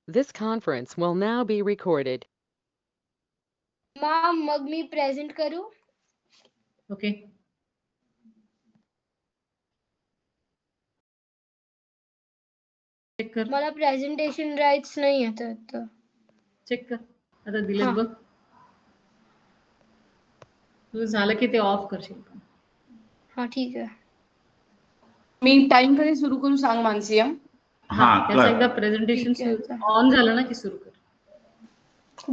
This conference will now be recorded. Ma'am मग मी present करू? Okay. Check कर. मला प्रेझेंटेशन राईट्स नाही येत. चेक कर. आता दिलेत हा. बघ. तुझं झालं की ते ऑफ करशील. हा ठीक आहे. मी टाइम कधी सुरू करू सांग मानसी. हा त्याचं एकदा प्रेझेंटेशन ठीक आहे. ऑन झालं ना की सुरू कर.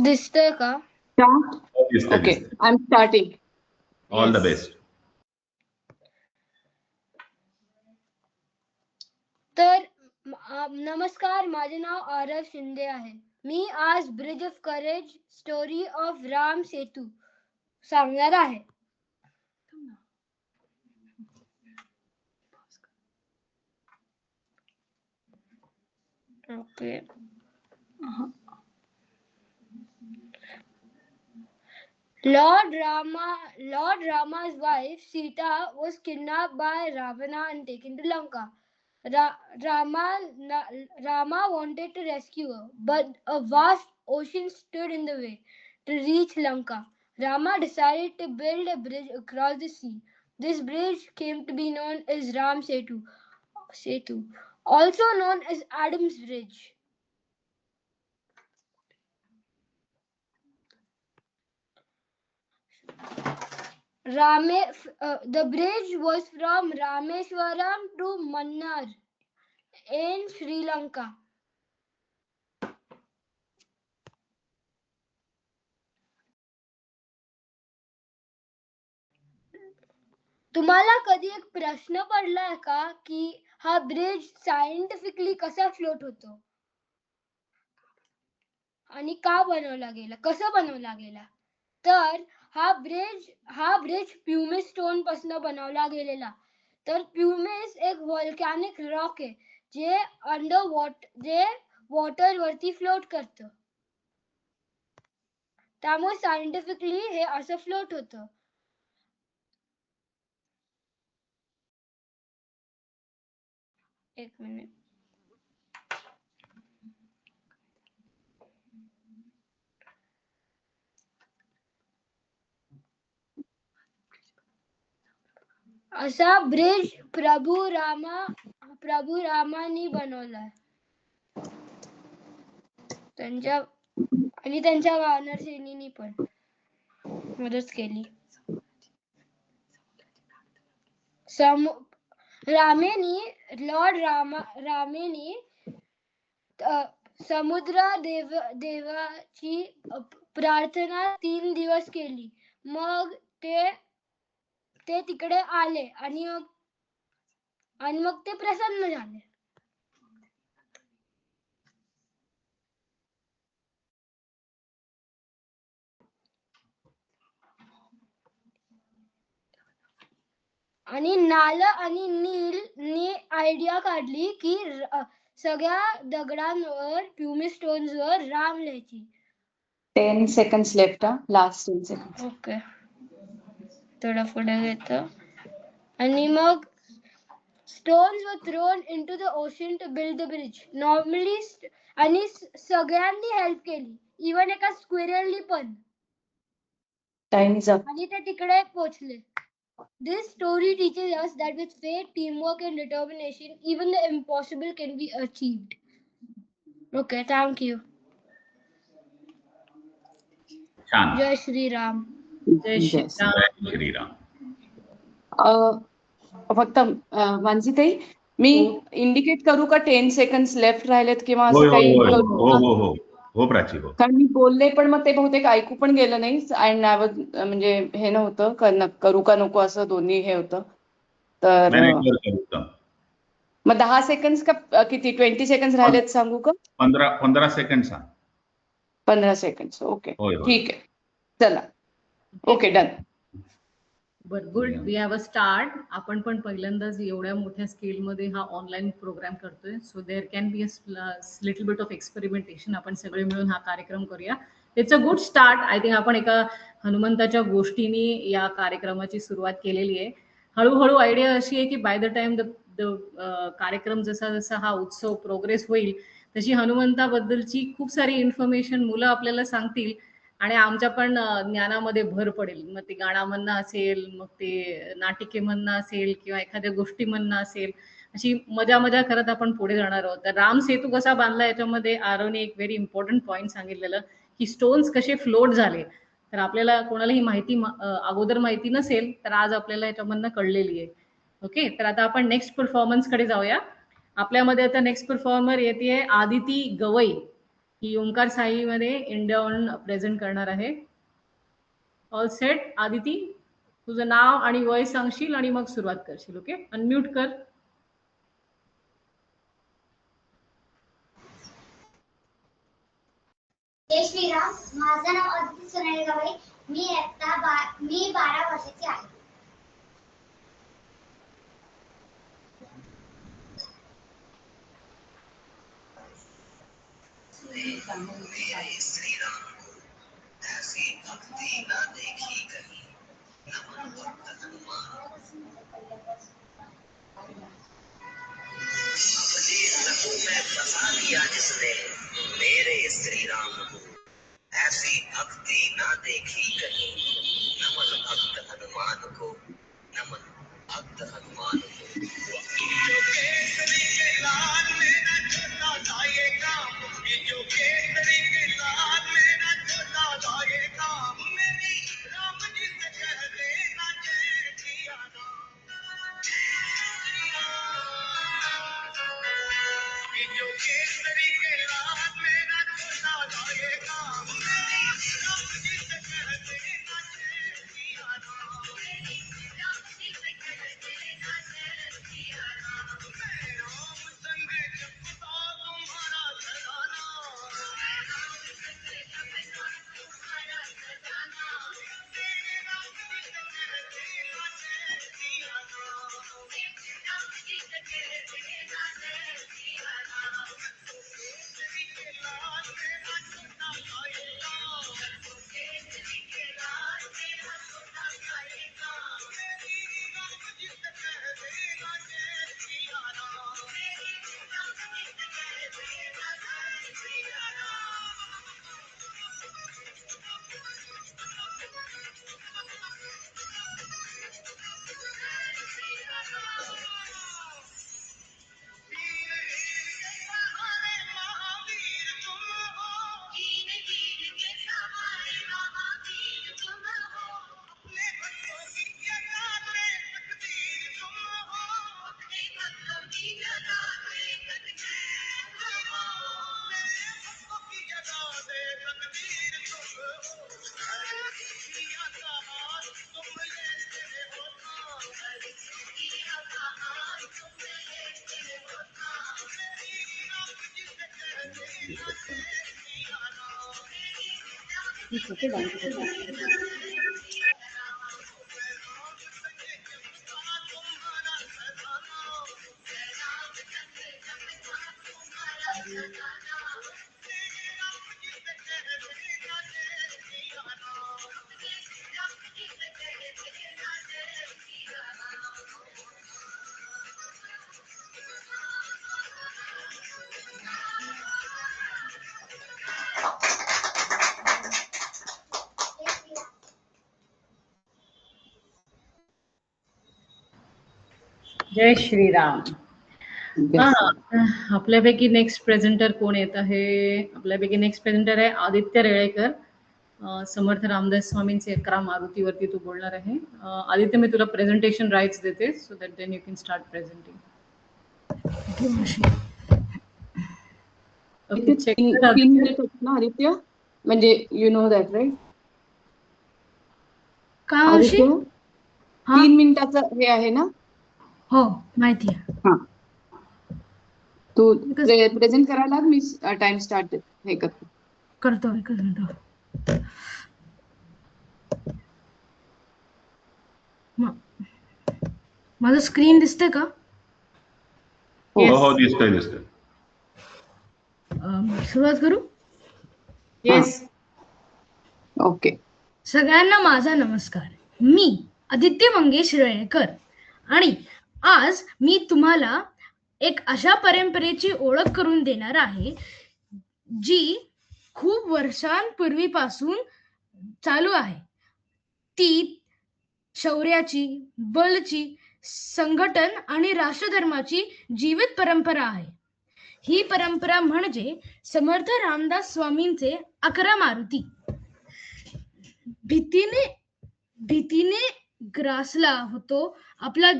दिसतंय का? Okay, I am starting. All the best. तर नमस्कार, माझे नाव आरव शिंदे आहे. मी आज bridge of courage story of Ram Setu सांगणार आहे. Okay. Lord Rama's wife Sita was kidnapped by Ravana and taken to Lanka. Rama wanted to rescue her, but a vast ocean stood in the way. To reach Lanka, Rama decided to build a bridge across the sea. This bridge came to be known as Ram Setu, also known as Adam's Bridge. The bridge was from Rameswaram to Mannar in Sri Lanka. तुम्हाला कधी एक प्रश्न पडलाय का की हा bridge scientifically कसा float होतो आणि का बनवला गेला, कसं बनवला गेला? तर हा ब्रिज प्युमिस स्टोन पासून बनवला गेलेला. तर प्युमिस एक व्हॉल्कॅनिक रॉक आहे जे वॉटर वरती फ्लोट करतं. त्यामुळे सायंटिफिकली हे असं फ्लोट होतं. एक मिनिट. असा ब्रिज प्रभू रामानी बनवलाय. त्यांच्या वानर सेनेनी पण मदत केली. रामेनी समुद्र देवाची प्रार्थना 3 दिवस केली. मग ते तिकडे आले आणि मग ते प्रसन्न झाले. आणि नाल आणि नीलने आयडिया काढली की सगळ्या दगडांवर प्युमिस स्टोन्स वर राम लिहायची. 10 seconds left. Last 10 seconds. Okay. थोडं पुढे घेतो. आणि मग stones were thrown into the ocean to build the bridge. Normally आणि सगळ्यांनी हेल्प केली, इवन एका स्क्विरलनी पण. Time is up. आणि ते तिकडे पोहोचले. This story teaches us that with faith, teamwork and determination, even the impossible can be achieved. Okay, thank you. छान. जय श्रीराम. जय श्रीराम. जय श्रीराम. फक्त मानसीताई मी इंडिकेट करू का 10 seconds लेफ्ट राहिलेत किंवा असं काही? हो प्राची, हो. कारण मी बोलले पण मग ते बहुतेक ऐकू पण गेलं नाही. अँड म्हणजे हे नव्हतं करू का नको असं दोन्ही हे होतं. तर मग 10 seconds का किती 20 seconds राहिलेत सांगू का? 15 सेकंड सांग. 15 seconds. ओके, ठीक आहे. चला, ओके, डन. बर, good. We have a start. आपण पण पहिल्यांदाच एवढ्या मोठ्या स्केल मध्ये हा ऑनलाईन प्रोग्राम करतोय. So there can be a little bit of experimentation. आपण सगळे मिळून हा कार्यक्रम करूया. It's a good start. I think आपण एका हनुमंताच्या गोष्टीने या कार्यक्रमाची सुरुवात केलेली आहे. हळूहळू आयडिया अशी आहे की बाय द टाइम द कार्यक्रम जसा जसा हा उत्सव प्रोग्रेस होईल तशी हनुमंताबद्दलची खूप सारी इन्फॉर्मेशन मुलं आपल्याला सांगतील आणि आमच्या पण ज्ञानामध्ये भर पडेल. मग ते गाणं म्हणणं असेल, मग ते नाटिके म्हणणं असेल किंवा एखाद्या गोष्टी म्हणणं असेल, अशी मजा मजा करत आपण पुढे जाणार आहोत. तर राम सेतू कसा बांधला याच्यामध्ये आरोने एक व्हेरी इम्पॉर्टंट पॉईंट सांगितलेलं की स्टोन्स कसे फ्लोट झाले. तर आपल्याला कोणालाही माहिती अगोदर माहिती नसेल तर आज आपल्याला याच्यामधनं कळलेली आहे. ओके, तर आता आपण नेक्स्ट परफॉर्मन्स कडे जाऊया. आपल्यामध्ये आता नेक्स्ट परफॉर्मर येते आदिती गवई. ही ओंकार साई मध्ये इंडियाहून प्रेझेंट करणार आहे. ऑल सेट आदिती, तुझं नाव आणि वय सांगशील आणि मग सुरुवात करशील. ओके, अनम्यूट कर. जय श्रीराम. माझं नाव आदिती सोनाली गवई. मी 12 वर्षाची आहे. ऐसी भक्ति ना देखी कहीं, नमन भक्त हनुमान। अपने लहू में बसा लिया जिसने मेरे श्री राम को, ऐसी भक्ति ना देखी कहीं, नमन भक्त हनुमान को, नमन भक्त हनुमान को। जो केसरी के लाल मेरा छोटा जाएगा, जो केसरी के लाल मेरा छोटा जाएगा, मेरी राम जी से कह देना जय सिया राम। जो केसरी के लाल मेरा छोटा जाएगा, मेरी राम जी से कह देना जय सिया राम। राम जी से कह देना जय सिया राम। मैं राम संग जपता तुम्हारा घराना, मैं राम संग जपता तुम्हारा घराना, मेरे राम जी से कह देना जय सिया राम। राम जी से कह देना जय सिया राम। केसरी के लाल मेरा छोटा जाएगा, केसरी के लाल मेरा छोटा जाएगा, मेरी राम जी से कह देना जय सिया राम। मेरी राम जी से कह देना जय सिया राम। वीर वीर के सहारे महावीर तुम हो, वीर वीर के सहारे महावीर तुम हो, अपने भक्तों की जगाते तकदीर तुम हो, अपने भक्तों की जगाते तकदीर तुम हो, मेरे भक्तों की जगाते तकदीर तुम हो। हर दुनिया का हाल तुम लेते हो काम, हर दुनिया का हाल तुम लेते हो काम, मेरी राम जी से कह देना जय सिया राम। मेरी राम जी से कह देना जय सिया राम। मैं राम संग जपता तुम्हारा घराना, मैं राम संग जपता तुम्हारा घराना, मेरे राम जी से कह देना जय सिया राम। मेरे राम जी से कह देना जय सिया राम। जय श्रीराम. हा, आपल्यापैकी नेक्स्ट प्रेझेंटर कोण येत आहे? आपल्यापैकी नेक्स्ट प्रेझेंटर आहे आदित्य रेळेकर. समर्थ रामदास स्वामींचे 11 मारुतीवरती तू बोलणार आहे. आदित्य, मी तुला प्रेझेंटेशन राईट्स देते so that then you can start presenting. इथे 3 मिनिट होत ना आदित्य, म्हणजे you know that right Aditya? 3 मिनिटाचं हे आहे ना? हो, माहिती आहे. हा, तू प्रेझेंट करायला मी टाइम स्टार्ट हे करतो एकच मिनिट. माझं स्क्रीन दिसते का? हो हो, दिसतोय दिसतोय. सुरुवात करू? येस. ओके. सगळ्यांना माझा नमस्कार. मी आदित्य मंगेश रेळेकर आणि आज मी तुम्हाला एक अशा परंपरेची ओळख करून देणार आहे जी खूप वर्षांपूर्वीपासून चालू आहे. ती शौर्याची, बलची, संघटन आणि राष्ट्रधर्माची जीवित परंपरा आहे. ही परंपरा म्हणजे समर्थ रामदास स्वामींचे 11 मारुती. भीतीने ग्रासला होतो आपला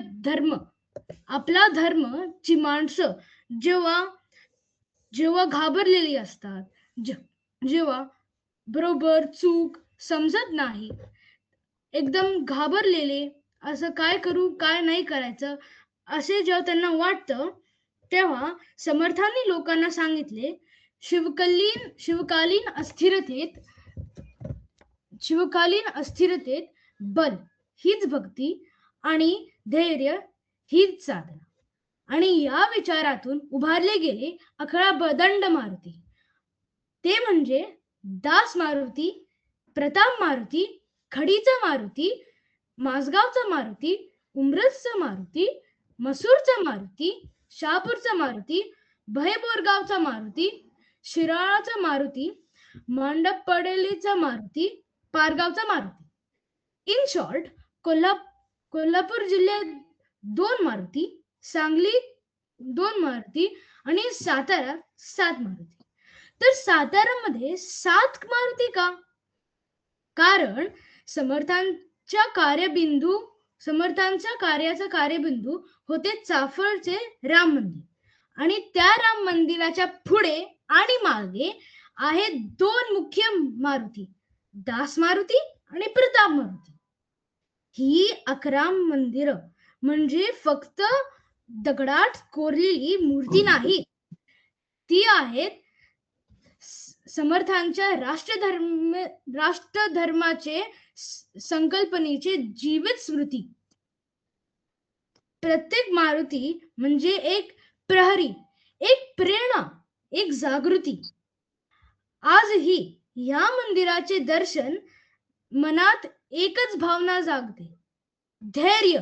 धर्म ची माणसं जेव्हा घाबरलेली असतात, जेव्हा बरोबर चूक समजत नाही, एकदम घाबरलेले, असं काय करू काय नाही करायचं असे जेव्हा त्यांना वाटतं, तेव्हा समर्थांनी लोकांना सांगितले, शिवकालीन अस्थिरतेत बल हीच भक्ती आणि धैर्य हीच साधना. आणि या विचारातून उभारले गेले 11 बदंड मारुती. ते म्हणजे दास मारुती, प्रताप मारुती, खडीचा मारुती, माझगावचा मारुती, उमरसचा मारुती, मसूरचा मारुती, शहापूरचा मारुती, भयबोरगावचा मारुती, शिराळाचा मारुती, मांडपडेलीचा मारुती, पारगावचा मारुती. इन शॉर्ट, कोल्हापूर जिल्ह्यात 2 मारुती, सांगली 2 मारुती आणि सातारा 7 मारुती. तर सातारामध्ये 7 मारुती का? कारण समर्थांच्या कार्याचा कार्यबिंदू होते चाफळचे राम मंदिर आणि त्या राम मंदिराच्या पुढे आणि मागे आहेत 2 मुख्य मारुती, दास मारुती आणि प्रताप मारुती. ही 11 मंदिरं म्हणजे फक्त दगडात कोरलेली मूर्ती नाही, ती आहेत समर्थांच्या राष्ट्रधर्माचे संकल्पनेचे जीवित स्मृती. प्रत्येक मारुती म्हणजे एक प्रहरी, एक प्रेरणा, एक जागृती. आजही या मंदिराचे दर्शन मनात एकच भावना जागते, धैर्य,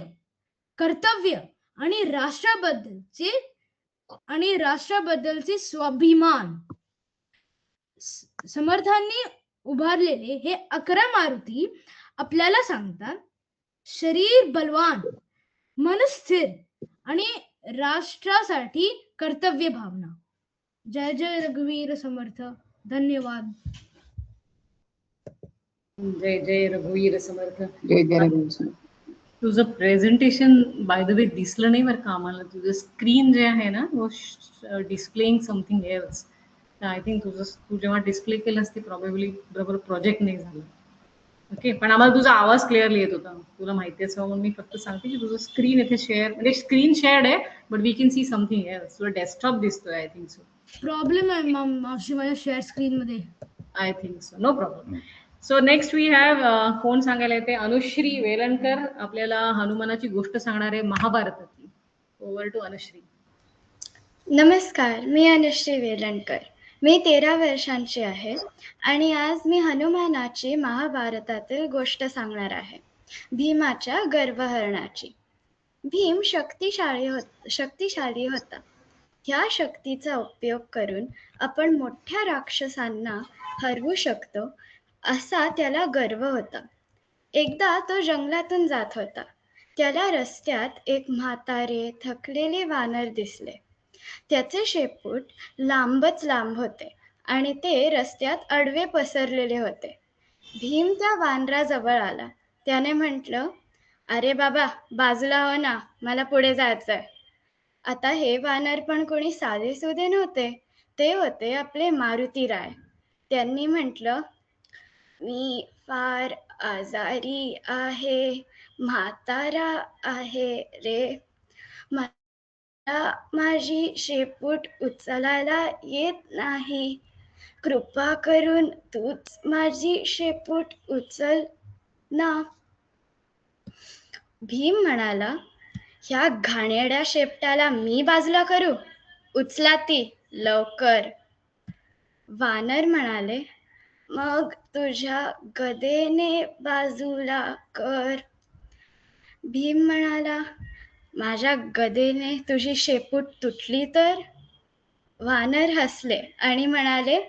कर्तव्य आणि राष्ट्राबद्दलचे स्वाभिमान. समर्थांनी उभारलेले हे 11 मारुती आपल्याला सांगतात, शरीर बलवान, मन स्थिर आणि राष्ट्रासाठी कर्तव्य भावना. जय जय रघुवीर समर्थ. धन्यवाद. जय जय रघुवीर समर्थ. जय जय रघुवीर. तुझं प्रेझेंटेशन बाय द वे दिसलं नाही बरं का आम्हाला. तुझं स्क्रीन जे आहे ना displaying something else. I think तू जेव्हा डिस्प्ले केलंस ते प्रॉबेबली बरोबर प्रोजेक्ट नाही झालं. ओके, पण आम्हाला तुझा आवाज क्लिअरली येत होता. तुला माहिती आहे म्हणून मी फक्त सांगते की तुझं स्क्रीन इथे शेअर म्हणजे स्क्रीन शेअर्ड आहे, but we can see something else. तुझं डेस्कटॉप दिसतोय. आय थिंक सो प्रॉब्लेम आहे मावशी माझ्या शेअर स्क्रीन मध्ये. I think so, no problem. So next we have कोण सांगायला येते? अनुश्री वेलणकर आपल्याला हनुमानाची गोष्ट सांगणार आहे महाभारतातली. Over to Anushree. नमस्कार, मी अनुश्री वेलणकर. मी 13 वर्षांची आहे आणि आज मी हनुमानाची महाभारतातील गोष्ट सांगणार आहे, भीमाच्या गर्वहरणाची. भीम शक्तिशाली होता. ह्या शक्तीचा उपयोग करून आपण मोठ्या राक्षसांना हरवू शकतो असा त्याला गर्व होता. एकदा तो जंगलातून जात होता. त्याला रस्त्यात एक म्हातारे थकलेले वानर दिसले. त्याचे शेपूट लांबच लांब होते आणि ते रस्त्यात आडवे पसरलेले होते. भीम त्या वानराजवळ आला. त्याने म्हटलं, अरे बाबा, बाजूला हो ना, मला पुढे जायचंय. आता हे वानर पण कोणी साधेसुधे नव्हते. ते होते आपले मारुती राय. त्यांनी म्हटलं, मी फार आजारी आहे, म्हातारा आहे रे. माझी शेपूट उचलायला येत नाही. कृपा करून तूच माझी शेपूट उचल ना. भीम म्हणाला, ह्या घाणेरड्या शेपटाला मी बाजूला करू? उचला ती लवकर. वानर म्हणाले, मग तुझ्या गदेने बाजूला कर. भीम म्हणाला, माझ्या गदेने तुझी शेपूट तुटली तर? वानर हसले आणि म्हणाले,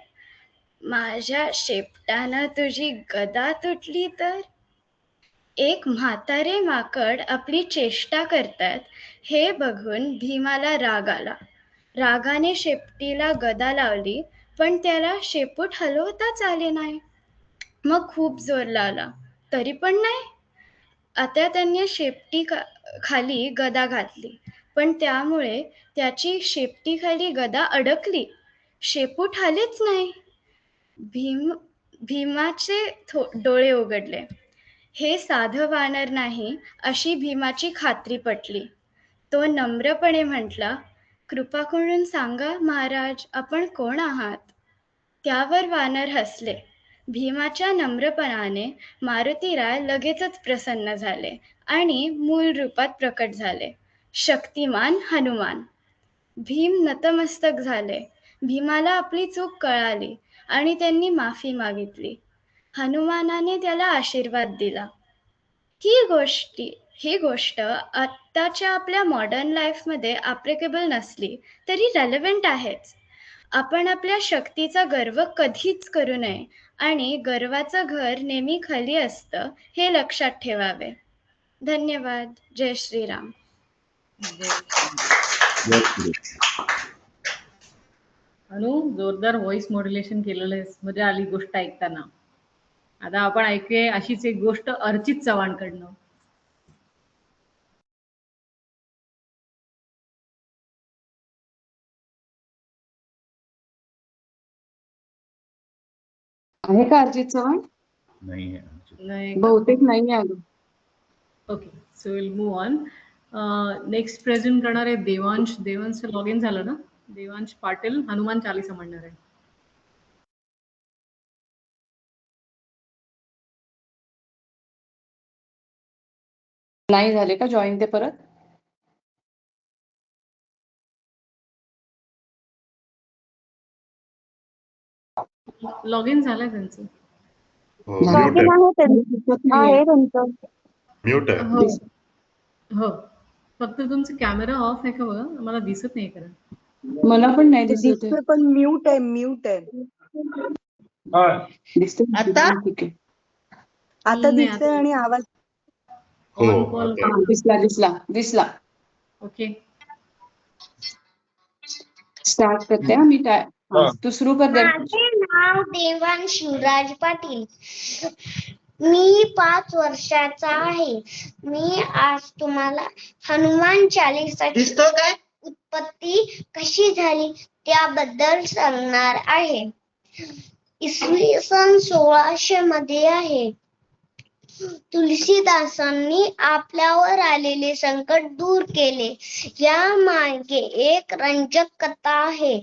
माझ्या शेपटानं तुझी गदा तुटली तर? एक म्हातारे माकड आपली चेष्टा करतात हे बघून भीमाला राग आला. रागाने शेपटीला गदा लावली, पण त्याला शेपूट हलवताच आले नाही. मग खूप जोर लावला, तरी पण नाही. आता त्यांनी शेपटी खाली गदा घातली, पण त्यामुळे त्याची शेपटीखाली गदा अडकली. शेपूट हलेच नाही. भीमाचे डोळे उघडले. हे साधं वानर नाही अशी भीमाची खात्री पटली. तो नम्रपणे म्हटला, कृपा करून सांगा महाराज, आपण कोण आहात? त्यावर वानर हसले. भीमाच्या नम्रपणाने मारुतीराय लगेचच प्रसन्न झाले आणि मूळ रूपात प्रकट झाले, शक्तिमान हनुमान. भीम नतमस्तक झाले. भीमाला आपली चूक कळाली आणि त्यांनी माफी मागितली. हनुमानाने त्याला आशीर्वाद दिला. ही गोष्ट आत्ताच्या आपल्या मॉडर्न लाईफमध्ये ॲप्लिकेबल नसली तरी रेलेव्हंट आहेच. आपण आपल्या शक्तीचा गर्व कधीच करू नये आणि गर्वाचं घर नेहमी खाली असतं हे लक्षात ठेवावे. धन्यवाद. जय श्रीराम. अनु, जोरदार व्हॉइस मॉड्युलेशन केलेलं आहे, मजा आली गोष्ट ऐकताना. आता आपण ऐकूया अशीच एक गोष्ट अर्चित चव्हाणकडनं. आहे का अर्जित चव्हाण? नाही नाही, बहुतेक नाही आलो. Okay, so will move on. Next present करणार आहे देवांश. देवांश लॉग इन झालं ना? देवांश पाटील हनुमान चालीसा म्हणणार आहे. नाही झाले का जॉईन ते परत? लॉग इन झालंय त्यांचं. म्यूट आहे. हो हो, फक्त तुमचा कॅमेरा ऑफ आहे का बघा, मला दिसत नाही कारण. मला पण नाही दिसत आहे. पण म्यूट आहे. दिसतंय? आता? ठीक आहे. आता नाही, दिसतंय आता- आणि आवाज ऑन कॉल. आता. दिसला. ओके, स्टार्ट करते हा मी. तू सुरू कर दे. माझे नाव देवांश शिवराज पाटील. मी 5 वर्षाचा आहे. मी आज तुम्हाला हनुमान चालीसाची उत्पत्ती कशी झाली त्याबद्दल सांगणार आहे. इसवी सन 1600 मध्ये आहे. तुलसीदासांनी आपल्यावर आलेले संकट दूर केले. या मागे एक रंजक कथा आहे.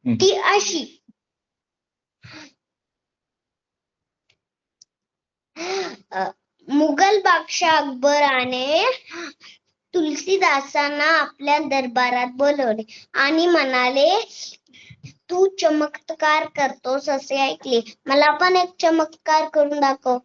ती अशी, मुघल बादशाह अकबराने तुलसीदासांना आपल्या दरबारात बोलवले आणि म्हणाले, तू चमत्कार करतोस असे ऐकले, मला पण एक चमत्कार करून दाखव.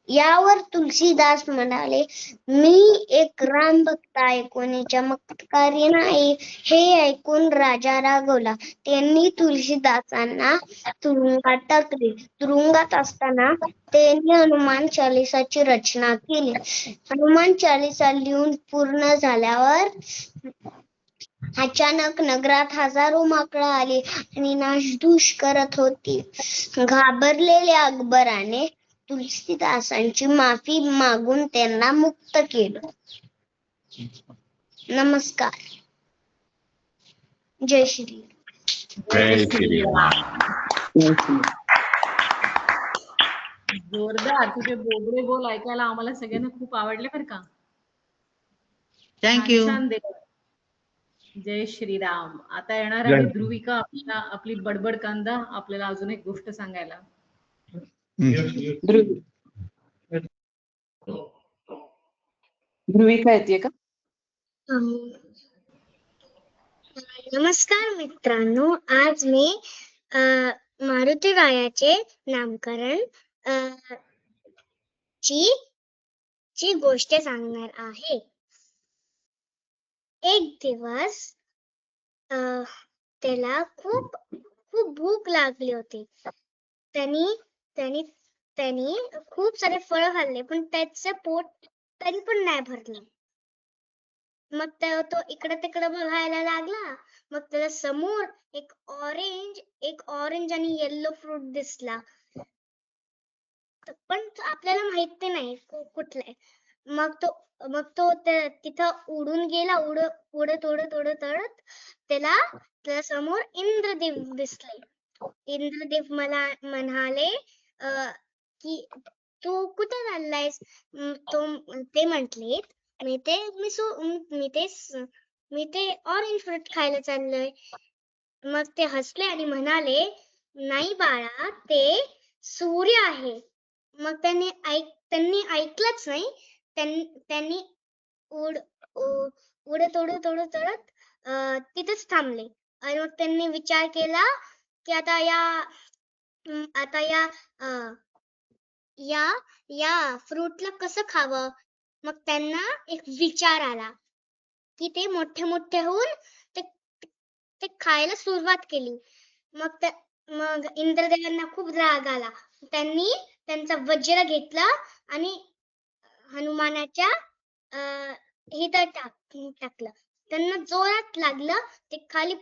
यावर तुलसीदास म्हणाले, मी एक राम भक्त आहे, कोणी चमत्कारी नाही. हे ऐकून राजा रागवला. त्यांनी तुलसीदासांना तुरुंगात टाकले. तुरुंगात असताना त्यांनी हनुमान चालीसाची रचना केली. हनुमान चालीसा लिहून पूर्ण झाल्यावर अचानक नगरात हजारो माकडं आली आणि नासधूस करत होती. घाबरलेल्या अकबराने तुलसीदासांची माफी मागून त्यांना मुक्त केलं. नमस्कार. जय श्री. जय श्रीराम. जोरदार. तुझे बोबडे बोल ऐकायला आम्हाला सगळ्यांना खूप आवडले बरं का. थँक्यू. छान देव. जय श्रीराम. आता येणार जय आहे श्री- ध्रुविका, आपली बडबड कांदा, आपल्याला अजून एक गोष्ट सांगायला. ध्रुविका येते का? नमस्कार मित्रांनो, आज मी मारुती रायाचे नामकरण ची ची गोष्ट सांगणार आहे. एक दिवस त्याला खूप भूक लागली होती. त्यांनी खूप सारे फळं खाल्ले पण त्याचं पोट तरी पण नाही भरलं. मग तो इकडे तिकडे बघायला लागला. मग त्याला समोर एक ऑरेंज आणि येल्लो फ्रूट दिसला. पण आपल्याला माहिती नाही कुठला आहे. मग तो तिथं उडून गेला. उडत त्याला समोर इंद्रदेव दिसले. इंद्रदेव मला म्हणाले की तू कुठे चाललायस? ते म्हटले मी ते ऑरेंज फ्रूट खायला चाललोय. मग ते हसले आणि म्हणाले नाही बाळा, ते सूर्य आहे. मग त्यांनी ऐकलंच नाही. त्यांनी उडत तिथेच थांबले. आणि मग त्यांनी विचार केला की आता या फ्रूटला कसं खावं. मग त्यांना एक विचार आला की ते मोठे होऊन ते खायला सुरुवात केली. मग इंद्रदेवांना खूप राग आला. त्यांनी त्यांचा वज्र घेतला आणि हनुमानाच्या हिथं टाकलं. त्यांना जोरात लागलं. ते खाली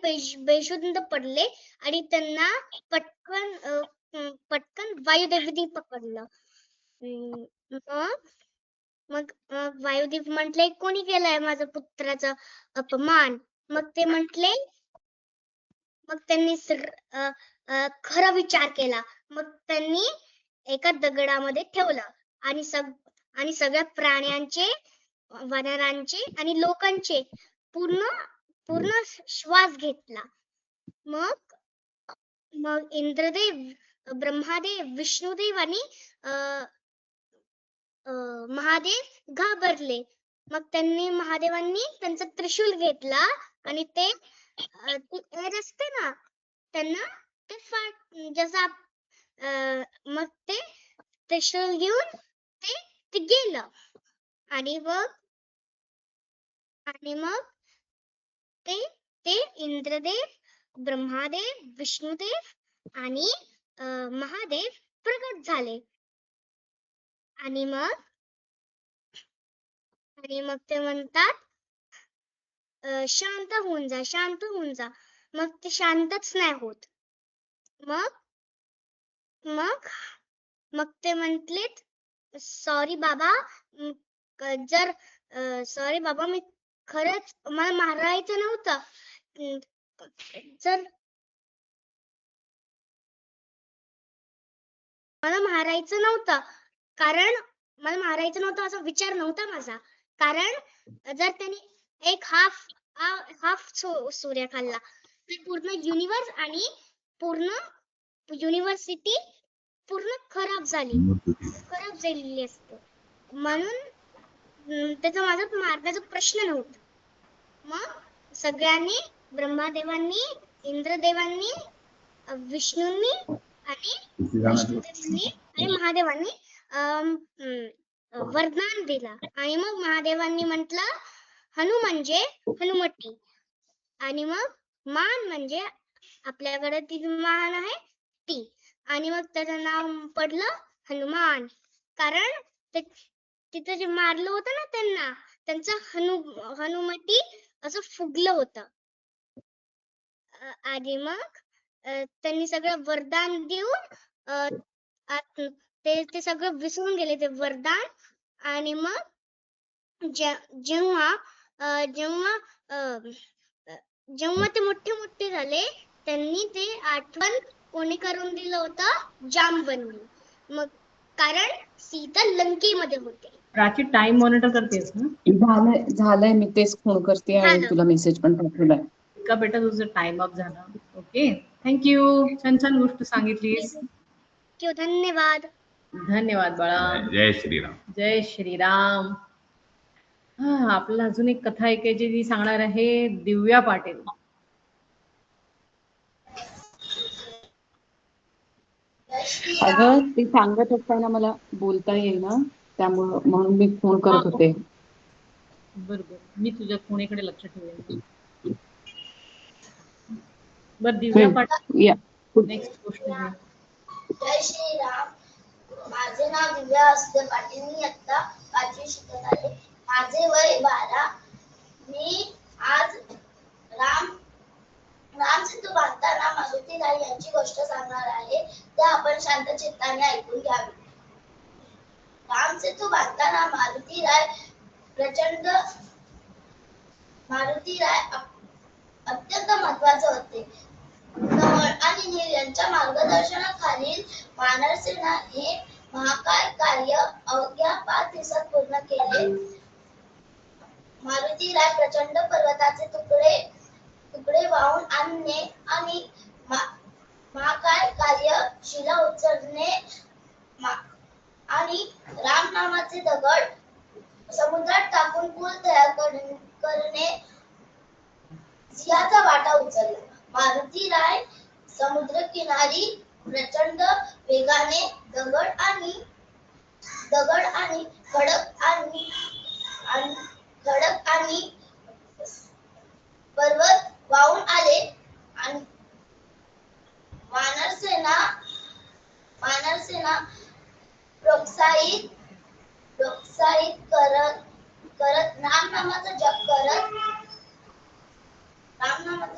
बेशुद्ध पडले आणि त्यांना पटकन वायुदेवांनी पकडलं. मग वायुदेव म्हटले कोणी केलाय माझ्या पुत्राचा अपमान. मग त्यांनी खरा विचार केला. मग त्यांनी एका दगडामध्ये ठेवलं आणि सगळ्या प्राण्यांचे, वानरांचे आणि लोकांचे पूर्ण श्वास घेतला. मग इंद्रदेव, ब्रह्मादेव, विष्णुदेव आणि महादेव घाबरले. मग महादेवांनी त्यांचा त्रिशूल घेतला आणि ते एअर असते ना त्यांना ते जसा मग ते त्रिशूल घेऊन ते गेलं. आणि मग ते इंद्रदेव, ब्रह्मादेव, विष्णुदेव आणि महादेव प्रकट झाले. आणि मग ते म्हणतात शांत होऊन जा. मग ते शांतच नाही होत. मग ते म्हटलेत सॉरी बाबा, मी खरंच मला मारायचं नव्हतं. मला मारायचं नव्हतं असा विचार नव्हता माझा. कारण जर त्यांनी एक हाफ सूर्य खाल्ला तर पूर्ण युनिवर्स आणि पूर्ण युनिव्हर्सिटी पूर्ण खराब झालेली असते. म्हणून त्याचा माझा मारण्याचा प्रश्न नव्हता. मग सगळ्यांनी, ब्रह्मादेवांनी, इंद्रदेवांनी, विष्णूंनी आणि महादेवांनी वरदान दिला. आणि मग महादेवांनी म्हटलं हनु म्हणजे हनुमती. आणि मग मान म्हणजे आपल्याकडे ती मान आहे ती. आणि मग त्याचं नाव पडलं हनुमान. कारण तिथं जे मारलं होतं ना त्यांना, त्यांचं हनुमती असं फुगलं होतं. आणि मग त्यांनी सगळं वरदान देऊन ते सगळं विसरून गेले ते वरदान. आणि मग जेव्हा ते मोठे झाले त्यांनी ते आठवण कोणी करून दिलं होतं, जांबवंतनी. मग कारण सीता लंकेमध्ये होते. प्राची टाइम मॉनिटर करतेस ना? झालंय मी तेच फोन करते आणि तुला मेसेज पण पाठवलाय. का बेटा तुझं टाइम अप झालं. Okay, thank you. छान गोष्ट सांगितलीस. धन्यवाद. धन्यवाद बाळा. जय श्रीराम. जय श्रीराम. आपल्याला अजून एक कथा ऐकायची जी सांगणार आहे दिव्या पाटील. अगं ते सांगत असताना मला बोलता येईना. त्यामुळं म्हणून मी फोन करत होते. बरोबर, मी तुझ्या फोनेकडे लक्ष ठेवेन. बरं दिव्या पाटील, या नेक्स्ट गोष्ट आहे. जय श्रीराम. माझे नाव दिव्या वासुदेव पाटील. मी इयत्ता 5वी शिकत आहे. माझे वय 12. मी आज राम सेतू बांधताना मारुती राय यांची गोष्ट सांगणार आहे. त्या आपण शांत चित्ताने ऐकून घ्यावी. राम सेतू बांधताना मारुती राय अत्यंत महत्वाचे होते. कमळ आणि नील यांच्या मार्गदर्शनाखालील वानरसेना हे महाकाय कार्य अवघ्या 5 दिवसात पूर्ण केले. मारुती राय प्रचंड पर्वताचे तुकडे वाहून आणणे आणि महाकाय कार्य शिला उचलणे आणि राम नामाचे दगड समुद्रात टाकून पूल तयार करणे सिंहाचा वाटा उचलला. मारुती राय समुद्रकिनारी प्रचंड वेगाने दगड आणि पर्वत वाहून आले आणि वानरसेना प्रोत्साहित करत रामनामाचा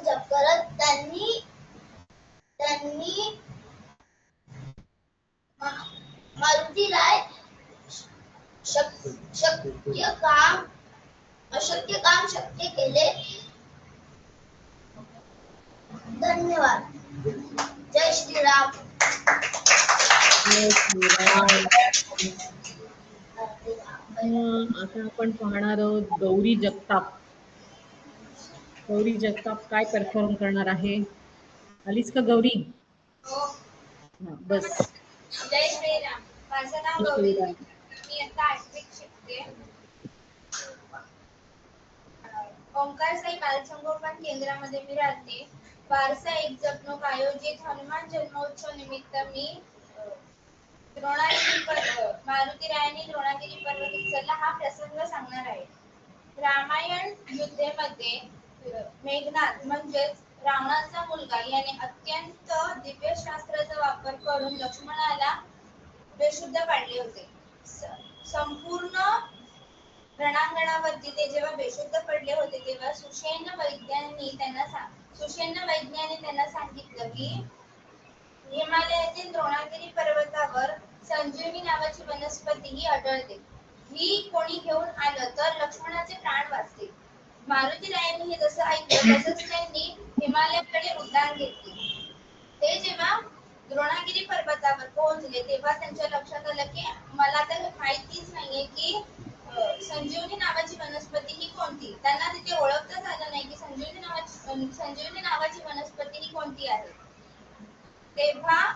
जप करत त्यांनी मारुती राय अशक्य काम शक्य केले. धन्यवाद. जय श्रीराम. आता आपण पाहणार आहोत गौरी जगताप. गौरी जगताप काय परफॉर्म करणार आहे? आलीच का गौरी? बस. जय श्रीराम. माझं नाव गौरी. मी आता 8वीत शिकते. ओंकार साई बालसंगोपन केंद्रामध्ये मी राहते. वारसा एक जपणूक आयोजित हनुमान जन्मोत्सव निमित्त मी मारुती रायांनी द्रोणागिरी पर्वत उचलला हा प्रसंग सांगणार आहे. रामायण युद्धेमध्ये मेघनाद म्हणजेच रावणाचा मुलगा याने अत्यंत दिव्यशास्त्राचा वापर करून लक्ष्मणाला बेशुद्ध पाडले होते. संपूर्ण रणांगणावरती ते जेव्हा बेशुद्ध पडले होते तेव्हा सुषेण वैद्यांनी त्यांना सांगितलं की हिमालयातील द्रोणागिरी पर्वतावर संजीवनी नावाची वनस्पती ही आढळते. ही कोणी घेऊन आलं तर लक्ष्मणाचे प्राण वाचतील. मारुती रायांनी हे जसं ऐकलं तसंच त्यांनी हिमालयाकडे उड्डाण घेतले. ते जेव्हा द्रोणागिरी पर्वतावर पोहोचले तेव्हा त्यांच्या लक्षात आलं की मला तर माहितीच नाहीये की संजीवनी नावाची वनस्पती ही कोणती. त्यांना तिथे ओळखताच आलं नाही की संजीवनी नावाची वनस्पती ही कोणती आहे. तेव्हा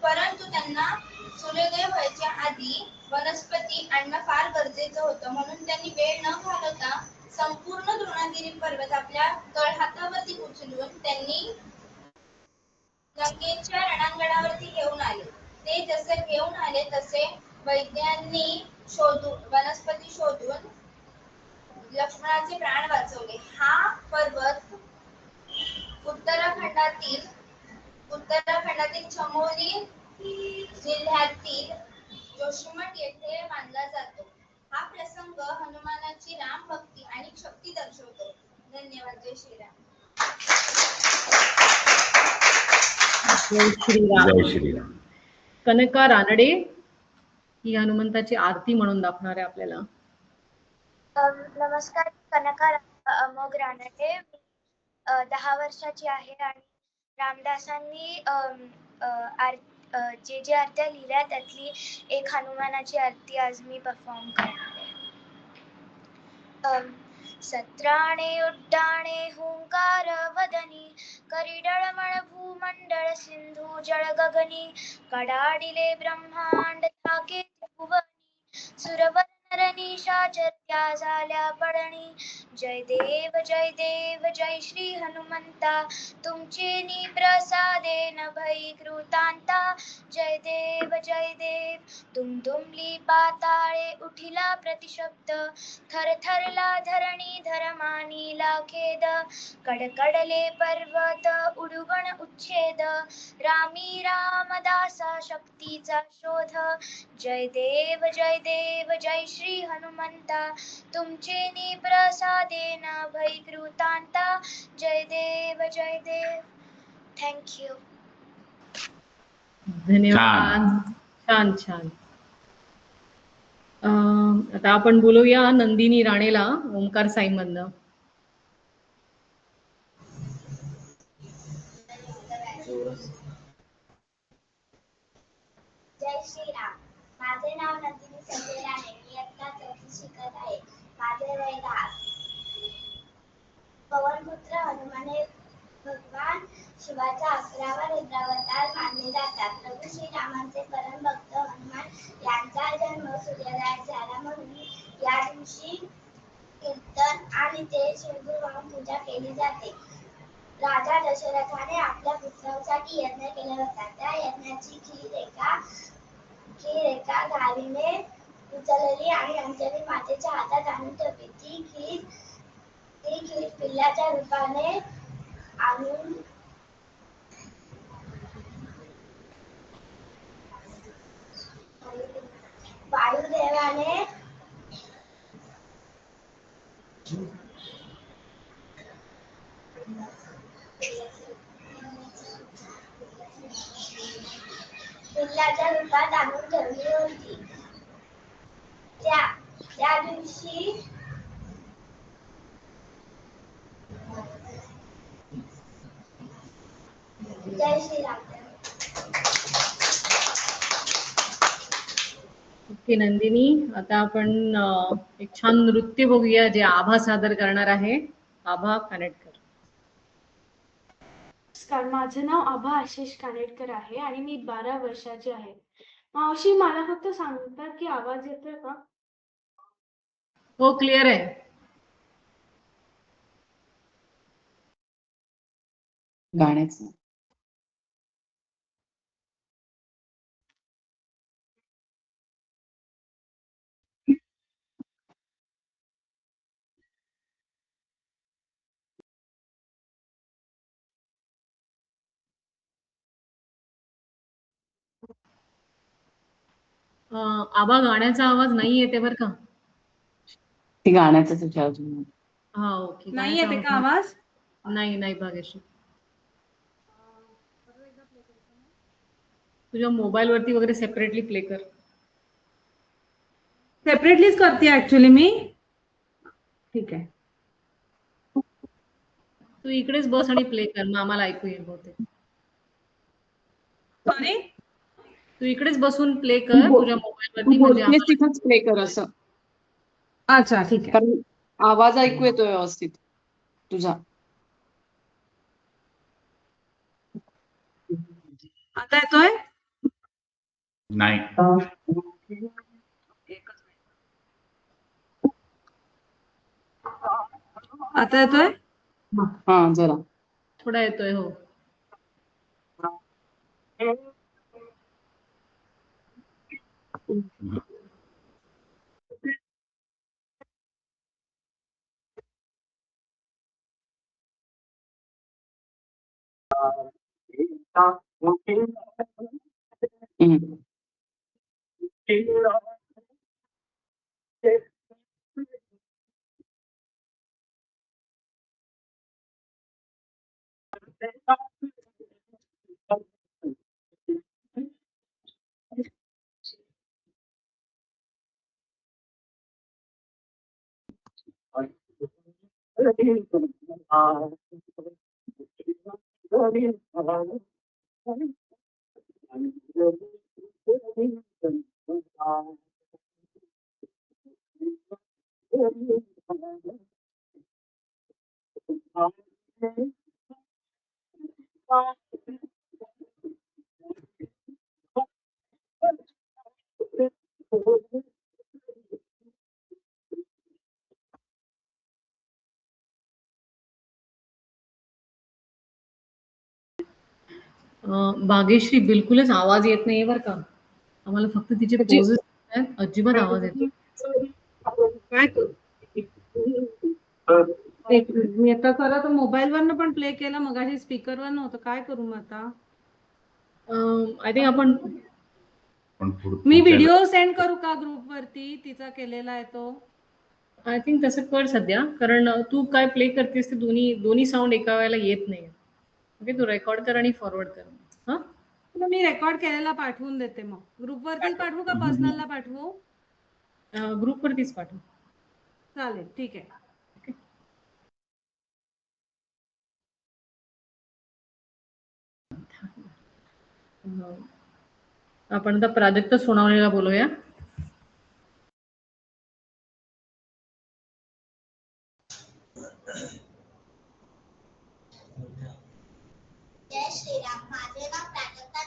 परंतु त्यांना सूर्योदय व्हायच्या आधी वनस्पती आणणं फार गरजेचं होतं. म्हणून त्यांनी वेळ न घालवता संपूर्ण द्रोणागिरी पर्वत आपल्या तळहातावरती उचलून त्यांनी लंकेच्या रणांगणावरती घेऊन आले. ते जसे घेऊन आले तसे वैद्यांनी वनस्पती शोधून लक्ष्मणाचे प्राण वाचवले. हा पर्वत उत्तराखंडातील चमोली जिल्ह्यातील जोशीमठ येथे मानला जातो. हा प्रसंग हनुमानाची राम भक्ती आणि शक्ती दर्शवतो. धन्यवाद. जय श्रीराम. जय श्रीराम. जय श्रीराम. कनका रानडे ही हनुमंताची आरती म्हणून दाखवणार आहे आपल्याला. नमस्कार. कनका अमोघ रानडे. 10 वर्षाची आहे आणि रामदासांनी जे आरत्या लिहिल्या त्यातली एक हनुमानाची आरती आज मी परफॉर्म करणार आहे. सत्राणे उड्डाणे हुंकार वदनी करिडळमळ भूमंडळ सिंधू जळ गगनी कडाडिले ब्रह्मांड थाके भुवनी सुरवर्ण निशाचर झाल्या पडणी. जय देव जय श्री हनुमंता, तुमचे प्रसादेन भई कृतांता. जय देव दुमदुमली पाताळे उठिला प्रतिशब्द, थरथरला धरणी धर्मानीला खेद. कडकडले पर्वत उडुगण उच्छेद, रामी रामदासा शक्तीचा शोध. जय देव जय श्री हनुमंता, तुमचे प्रसादेन भई कृतांता. जय देव थँक्यू. धन्यवाद. छान छान. आता आपण बोलूया नंदिनी राणेला ओंकार साईमधनं. जय श्रीराम. माझे नाव नंदिनी संजय राणे. मी इयत्ता 4थी शिकत आहे. माझे वय 10. पवनपुत्र हनुमान हे भगवान शिवाचा 11वा रुद्रावतार मानले जातात. प्रभू श्रीरामांचे परम भक्त हनुमान यांचा जन्म सूर्योदयात झाला म्हणून या दिवशी कीर्तन आणि तेल सिंदूर वाहून पूजा केली जाते. राजा दशरथाने आपल्या पुत्रांसाठी यज्ञ केला होता. त्या यज्ञाची खीर एका गायीने उचलली आणि अंजनी मातेच्या हातात आणून ठेवली. ती खीर पिल्लाच्या रूपाने आणून वायुदेवाने पिल्लाच्या रूपात आणून ठेवली होती. त्या दिवशी जय श्रीराम. ओके नंदिनी, आता आपण एक छान नृत्य बघूया जे आभा सादर करणार आहे. आभा कनेक्ट कर. नमस्कार, माझं नाव आभा आशिष कानेटकर आहे आणि मी 12 वर्षाची आहे. मावशी, मला फक्त सांगतात की आवाज येतोय का? हो, क्लिअर आहे. गाण्याचं आभा, गाण्याचा आवाज नाही येते बरं का. ती गाण्याचं तुझ्या अजून हा, ओके. नाही येते का आवाज? नाही भाग्यश्री. तुझ्या मोबाईल वरती वगैरे सेपरेटली प्ले कर. सेपरेटलीच करते ऍक्च्युली मी. ठीक आहे. तू इकडेच बस आणि प्ले कर, मग आम्हाला ऐकू येईल बहुतेक. सॉरी, तू इकडेच बसून प्ले कर तुझ्या मोबाईल वरती, म्हणजे बोलतेस तिथंच प्ले कर असं. अच्छा, ठीक आहे. कारण आवाज ऐकू येतोय व्यवस्थित तुझा. आता येतोय? नाही. आता येतोय? हा, जरा थोडा येतोय. हो. भाग्यश्री बिलकुलच आवाज येत नाहीये बरं का. आम्हाला फक्त तिचे पोजेस अजिबात आवाज येत नाही. काय करू? एक मिनिट. मी आता खरं तर मोबाईल वरनं पण प्ले केला, मगाशी स्पीकरवर नव्हतं. काय करू मग आता? आय थिंक आपण मी व्हिडिओ सेंड करू का ग्रुप वरती तिचा केलेला आहे तो? आय थिंक तसं कर सध्या, कारण तू काय प्ले करतेस ते दोन्ही साऊंड एका वेळेला येत नाही. ओके, तू रेकॉर्ड कर आणि फॉरवर्ड कर. हा, मग मी रेकॉर्ड केलेला पाठवून देते. मग ग्रुप वरतीच पाठवू का पर्सनलला पाठवू? ग्रुप वरतीच पाठव. चालेल, ठीक आहे. आपण आता प्राजक्त सोनावणेला बोलूया. जय श्रीराम. माझे नाव प्राजक्ता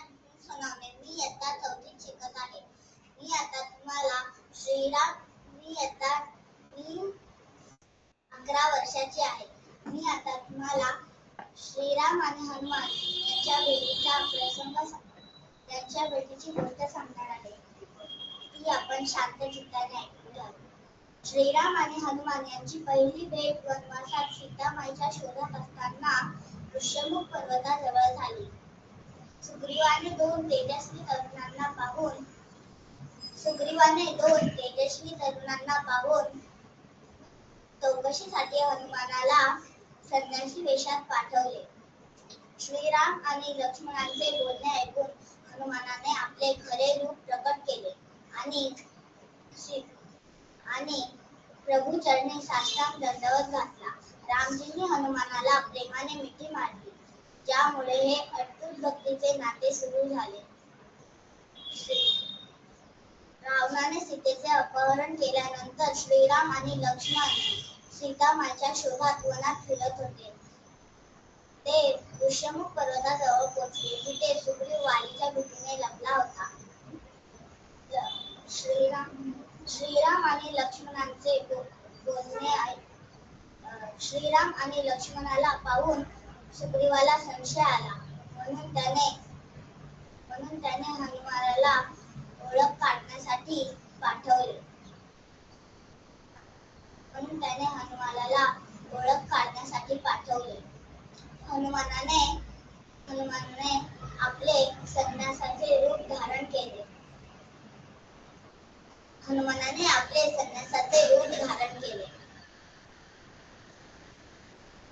सोनावणे. मी इयत्ता 4वीत शिकत आहे. मी 11 वर्षाची आहे. मी आता तुम्हाला श्रीराम आणि हनुमान यांच्या भेटीची गोष्ट सांगणार आहे. ती आपण शांत चित्ताने ऐकूया. श्रीराम आणि हनुमान यांची पहिली भेट वनवासात सीतामाईच्या शोधात असताना ऋष्यमुख पर्वताजवळ झाली. सुग्रीवाने दोन तेजस्वी तरुणांना पाहून चौकशीसाठी हनुमानाला संन्यासी वेशात पाठवले. श्रीराम आणि लक्ष्मणांचे बोलणे ऐकून हनुमानाने आपले खरे रूप प्रकट केले आणि प्रभू चरणी साष्टांग दंडवत घातला. रामजींनी हनुमानाला प्रेमाने मिठी मारली, ज्यामुळे हे अटूट भक्तीचे नाते सुरू झाले. रावणाने सीतेचे अपहरण केल्यानंतर श्रीराम आणि लक्ष्मण सीतामाईच्या शोधात वनात फिरत होते. ते ऋष्यमुख पर्वताजवळ पोहोचले, जिथे सुग्रीव वालीच्या भीतीने लपला होता. श्रीराम आणि लक्ष्मणांचे बोलणे श्रीराम आणि लक्ष्मणाला पाहून सुग्रीवाला संशय आला, म्हणून त्याने हनुमानाला ओळख काढण्यासाठी पाठवले. हनुमानाने आपले संन्यासाचे रूप धारण केले.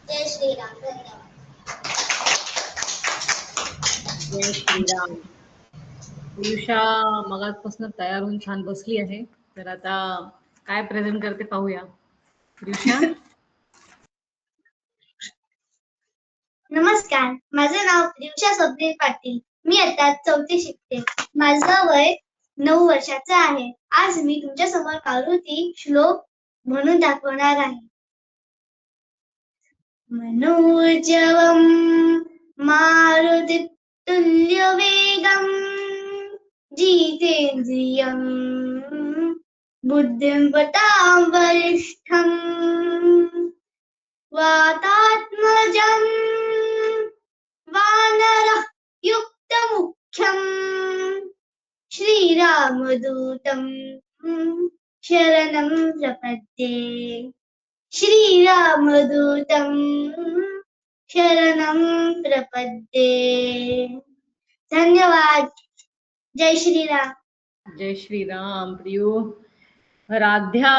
जय श्रीराम. धन्यवाद. जय श्रीराम. पुरुषा मगाचपासून तयार होऊन छान बसली आहे. तर आता काय प्रेझेंट करते पाहूया. पुरुषा. नमस्कार, माझं नाव रिक्षा स्वप्नील पाटील. मी आता 4थी शिकते. माझं वय 9 वर्षाचं आहे. आज मी तुमच्या समोर आवृत्ती श्लोक म्हणून दाखवणार आहे. मनोजवं मारुतितुल्य वेगं जितेन्द्रियं बुद्धिं वतां वरिष्ठं वातात्मजं वानरः युक्तमुख्यं श्रीरामदूतं शरणं प्रपद्ये. श्रीरामदूतं शरणं प्रपद्ये. धन्यवाद. जय श्रीराम. जय श्रीराम. प्रियो. राध्या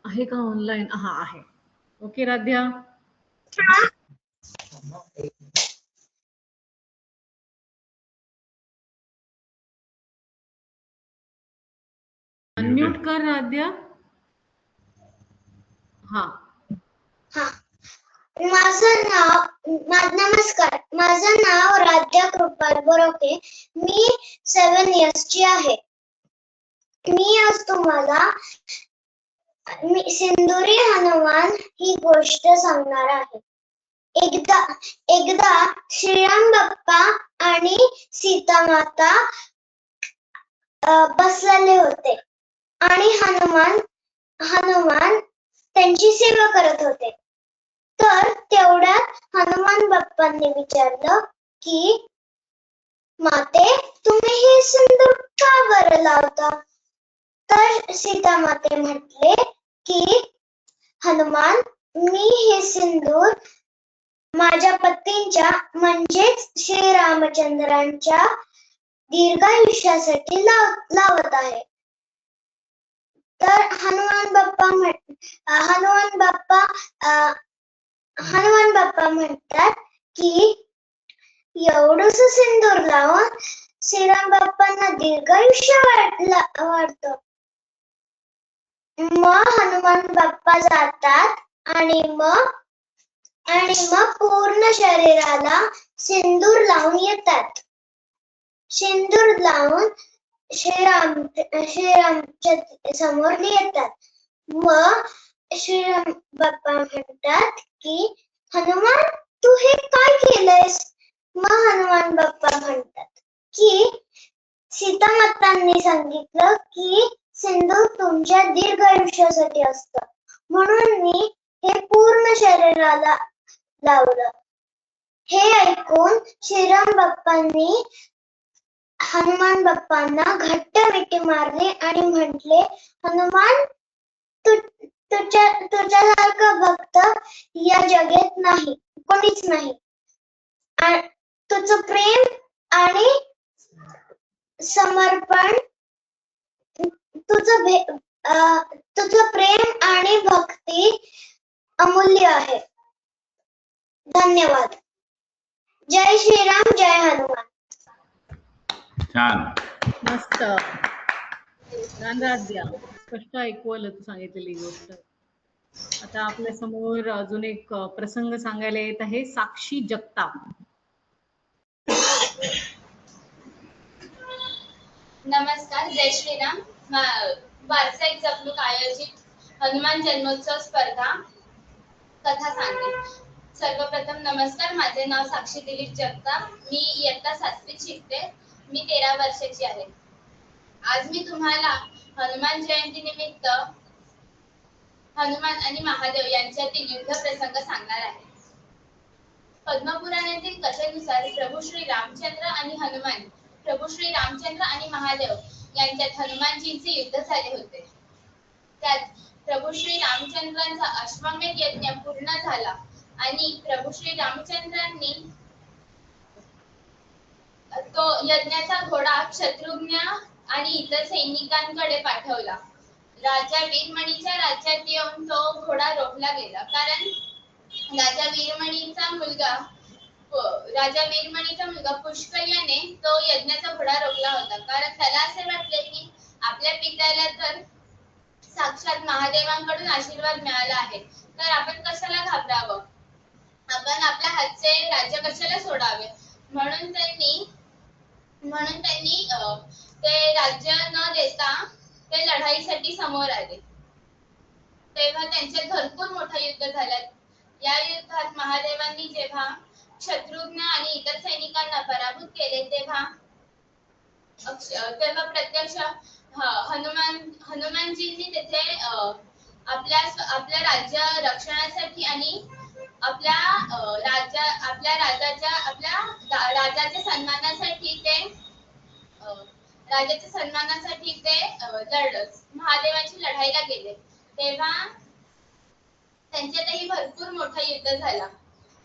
आहे का ऑनलाईन? हा आहे. ओके राध्या. अनम्यूट कर राध्या. हा. नमस्कार, माझं नाव राध्या कृपाल बोरोके. मी 7 इयर्सची आहे. मी आज तुम्हाला सिंदुरी हनुमान ही गोष्ट सांगणार आहे. एकदा श्रीराम बाप्पा आणि सीता माता बसलेले होते आणि हनुमान त्यांची सेवा करत होते. तर तेवढ्यात हनुमान बाप्पांनी विचारलं की माते तुम्ही हे सिंदूर का बरं लावता? तर सीता माते म्हटले की हनुमान, मी हे सिंदूर माझ्या पतींच्या म्हणजेच श्रीरामचंद्रांच्या दीर्घायुष्यासाठी लावत आहे. तर हनुमान बाप्पा म्हणतात की एवढंस सिंदूर लावून श्रीराम बाप्पांना दीर्घायुष्य वाटतं. मग हनुमान बाप्पा जातात आणि मग पूर्ण शरीराला सिंदूर लावून येतात. सिंदूर लावून श्रीरामच्या समोर येतात. मग श्रीराम बाप्पा म्हणतात की हनुमान, तू हे काय केलंयस? मग हनुमान बाप्पा म्हणतात की सीता मातांनी सांगितलं की सिंदूर तुमच्या दीर्घायुष्यासाठी असतं, म्हणून मी हे पूर्ण शरीराला लावलं. हे ऐकून श्रीराम बाप्पांनी हनुमान बाप्पांना घट्ट मिठी मारली आणि म्हटले, हनुमान, तुझ्यासारखा भक्त या जगात नाही, कोणीच नाही. तुझं प्रेम आणि समर्पण, तुझं प्रेम आणि भक्ती अमूल्य आहे. धन्यवाद. जय श्रीराम, जय हनुमान. छान. मस्त. धन्यवाद द्या. स्पष्ट ऐकू आलं तू सांगितलेली गोष्ट. आता आपल्या समोर अजून एक प्रसंग सांगायला येत आहे. साक्षी जगताप. नमस्कार. जय श्रीराम. व्यावसायिक जपणूक आयोजित हनुमान जन्मोत्सव स्पर्धा कथा सांगते. सर्वप्रथम नमस्कार. माझे नाव साक्षी दिलीप जगताप. मी इयत्ता 7वीत शिकते. मी 13 वर्षाची आहे. आज मी तुम्हाला हनुमान जयंती निमित्त हनुमान आणि महादेव यांच्यातील युद्ध प्रसंग सांगणार आहे. पद्मपुराणातील कथेनुसार प्रभू श्री रामचंद्र आणि महादेव यांच्यात हनुमानजींचे युद्ध झाले होते. त्यात प्रभू श्री रामचंद्रांचा अश्वमेध यज्ञ पूर्ण झाला आणि प्रभू श्री रामचंद्रांनी तो यज्ञाचा घोडा शत्रुघ्न आणि इतर सैनिकांकडे पाठवला. राजा वीरमणीच्या राज्यात येऊन तो घोडा रोखला गेला, कारण राजा वीरमणीचा मुलगा पुष्कळ याने तो यज्ञाचा घोडा रोखला होता. कारण त्याला असे वाटले की आपल्या पित्याला तर साक्षात महादेवांकडून आशीर्वाद मिळाला आहे, तर आपण कशाला घाबरावं, आपण आपल्या हातचे राज्य कशाला सोडावे. म्हणून त्यांनी ते राज्य न देता ते लढाईसाठी समोर आले. तेव्हा त्यांच्यात भरपूर मोठं युद्ध झालं. या युद्धात महादेवांनी जेव्हा शत्रुघ्न आणि इतर सैनिकांना पराभूत केले, तेव्हा प्रत्यक्ष हनुमानजींनी तिथे आपल्या राज्य रक्षणासाठी आणि आपल्या राजाच्या सन्मानासाठी ते महादेवांशी लढायला गेले. तेव्हा त्यांच्यातही भरपूर मोठा युद्ध झाला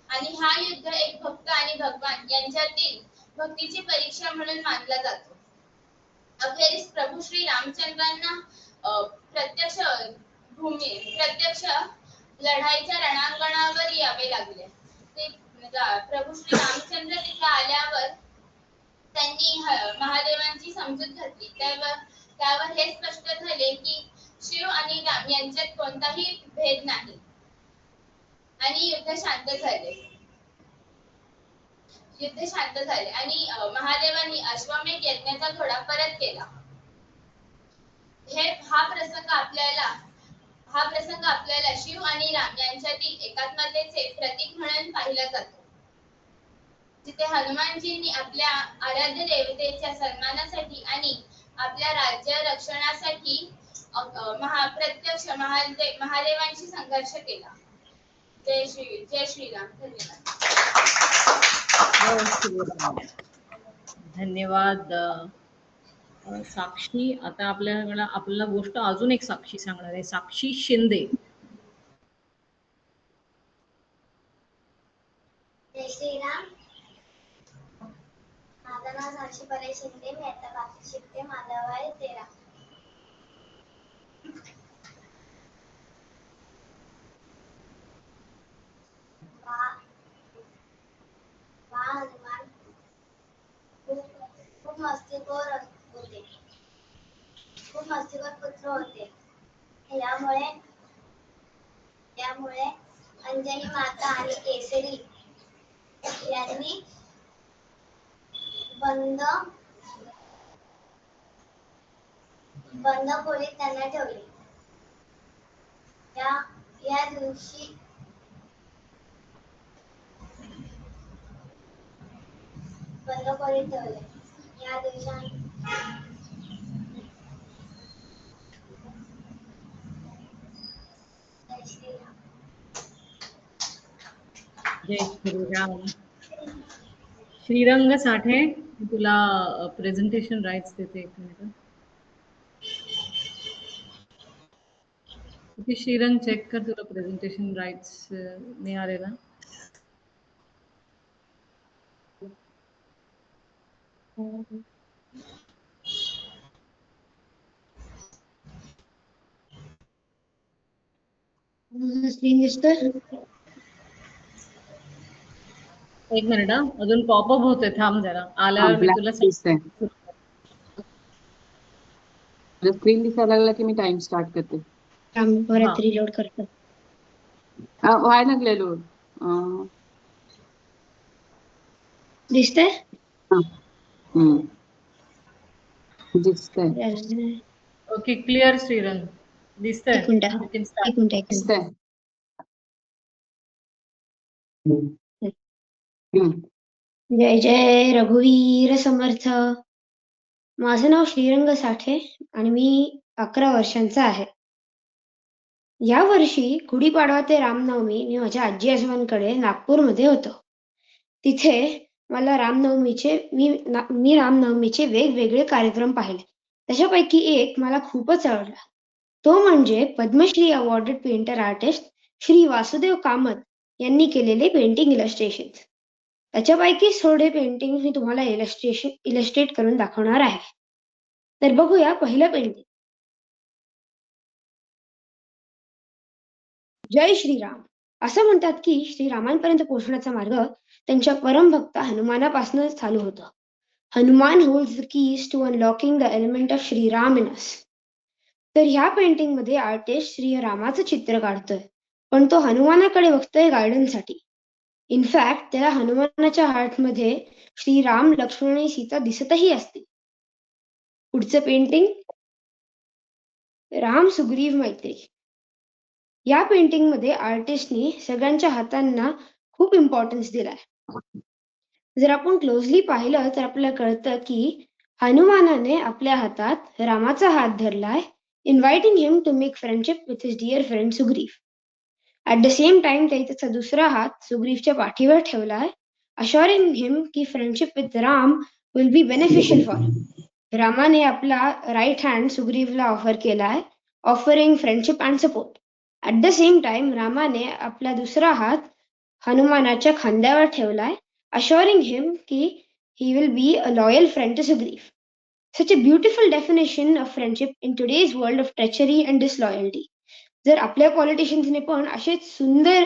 आणि हा युद्ध एक भक्त आणि भगवान यांच्यातील भक्तीची परीक्षा म्हणून मानला जातो. अखेरीस प्रभू श्री रामचंद्रांना प्रत्यक्ष लढाईच्या रणांगणावर यावे लागले. प्रभू श्री रामचंद्र तिथे आल्यावर त्यांनी महादेवांची समजूत घातली. त्यावर हे स्पष्ट झाले की शिव आणि राम यांच्यात कोणताही भेद नाही आणि युद्ध शांत झाले आणि महादेवांनी अश्वमेध यज्ञाचा घोडा परत केला. हा प्रसंग आपल्याला शिव आणि राम यांच्यातील एकात्मतेचे प्रतीक म्हणून पाहिला जातो. जिथे हनुमानजींनी आपल्या आराध्य देवतेच्या सन्मानासाठी आणि आपल्या राज्य रक्षणासाठी प्रत्यक्ष महादेवांशी संघर्ष केला. जय श्रीराम. धन्यवाद. धन्यवाद साक्षी. आता आपल्याला गोष्ट अजून एक साक्षी सांगणार आहे, साक्षी शिंदे. जय श्रीराम. माझं नाव साक्षी परेश शिंदे. मी आता 5वी शिकते. माझं वय 13. वा हनुमान खूप मस्तीखोर होते. खूप मस्तीखोर पुत्र होते. यामुळे अंजनी माता आणि केसरी यांनी बंद खोलीत त्यांना ठेवले. या दिवशी बंद खोलीत ठेवले. या दिवशी जय श्रीराम. जय श्रीराम. श्रीरंग साठे, तुला प्रेझेंटेशन राईट्स देते. 1 मिनिट. श्रीरंग चेक कर, तुला प्रेझेंटेशन राईट्स मिळालेला. स्क्रीन दिसतोय? 1 मिनिट. अजून पॉपअप होते, थांब जरा. आल्यावर मी तुला स्क्रीन दिसायला लागला की मी टाइम स्टार्ट करते. परत रिलोड करतो. व्हायला लागलेलो. दिसतंय? दिसतंय. Okay, clear Shrirang. दिसतंय? एक मिनिट. जय जय रघुवीर समर्थ. माझं नाव श्रीरंग साठे आणि मी 11 वर्षांचा आहे. या वर्षी गुढीपाडवा ते रामनवमी मी माझ्या आजी आजोबांकडे नागपूरमध्ये होतो. तिथे मला मी रामनवमीचे वेगवेगळे कार्यक्रम पाहिले. त्याच्यापैकी एक मला खूपच आवडला. तो म्हणजे Padmashri awarded painter artist Shri Vasudev Kamat यांनी केलेले पेंटिंग इलस्ट्रेशन. त्याच्यापैकी थोडे पेंटिंग मी तुम्हाला इलस्ट्रेट करून दाखवणार आहे. तर बघूया पहिलं पेंटिंग. जय श्रीराम. असं म्हणतात की श्रीरामांपर्यंत पोहोचण्याचा मार्ग त्यांच्या परमभक्त हनुमानापासून चालू होतो. Hanuman holds the keys to unlocking the element of Shriram in us. तर ह्या पेंटिंग मध्ये आर्टिस्ट श्रीरामाचं चित्र काढतोय, पण तो हनुमानाकडे बघतोय गायडन्ससाठी. इनफॅक्ट त्याला हनुमानाच्या हार्टमध्ये श्रीराम, लक्ष्मण आणि सीता दिसतही असते. पुढचं पेंटिंग राम सुग्रीव मैत्री. या पेंटिंग मध्ये आर्टिस्टनी सगळ्यांच्या हातांना खूप इम्पॉर्टन्स दिलाय. जर आपण क्लोजली पाहिलं तर आपल्याला कळतं की हनुमानाने आपल्या हातात रामाचा हात धरलाय, inviting him to make friendship with his dear friend Sugriva. At the same time त्याने त्याचा दुसरा हात सुग्रीवच्या पाठीवर ठेवलाय, अशोरिंग हिम की friendship with Ram will be beneficial for him. रामाने आपला राईट हँड सुग्रीवला ऑफर केलाय, offering friendship and support. At the same time रामाने आपला दुसरा हात हनुमानाच्या खांद्यावर ठेवलाय, assuring him ki he will be a loyal friend to Sugriv. Such a beautiful definition of friendship in today's world of treachery and disloyalty. जर आपल्या पॉलिटिशियन्सने पण असेच सुंदर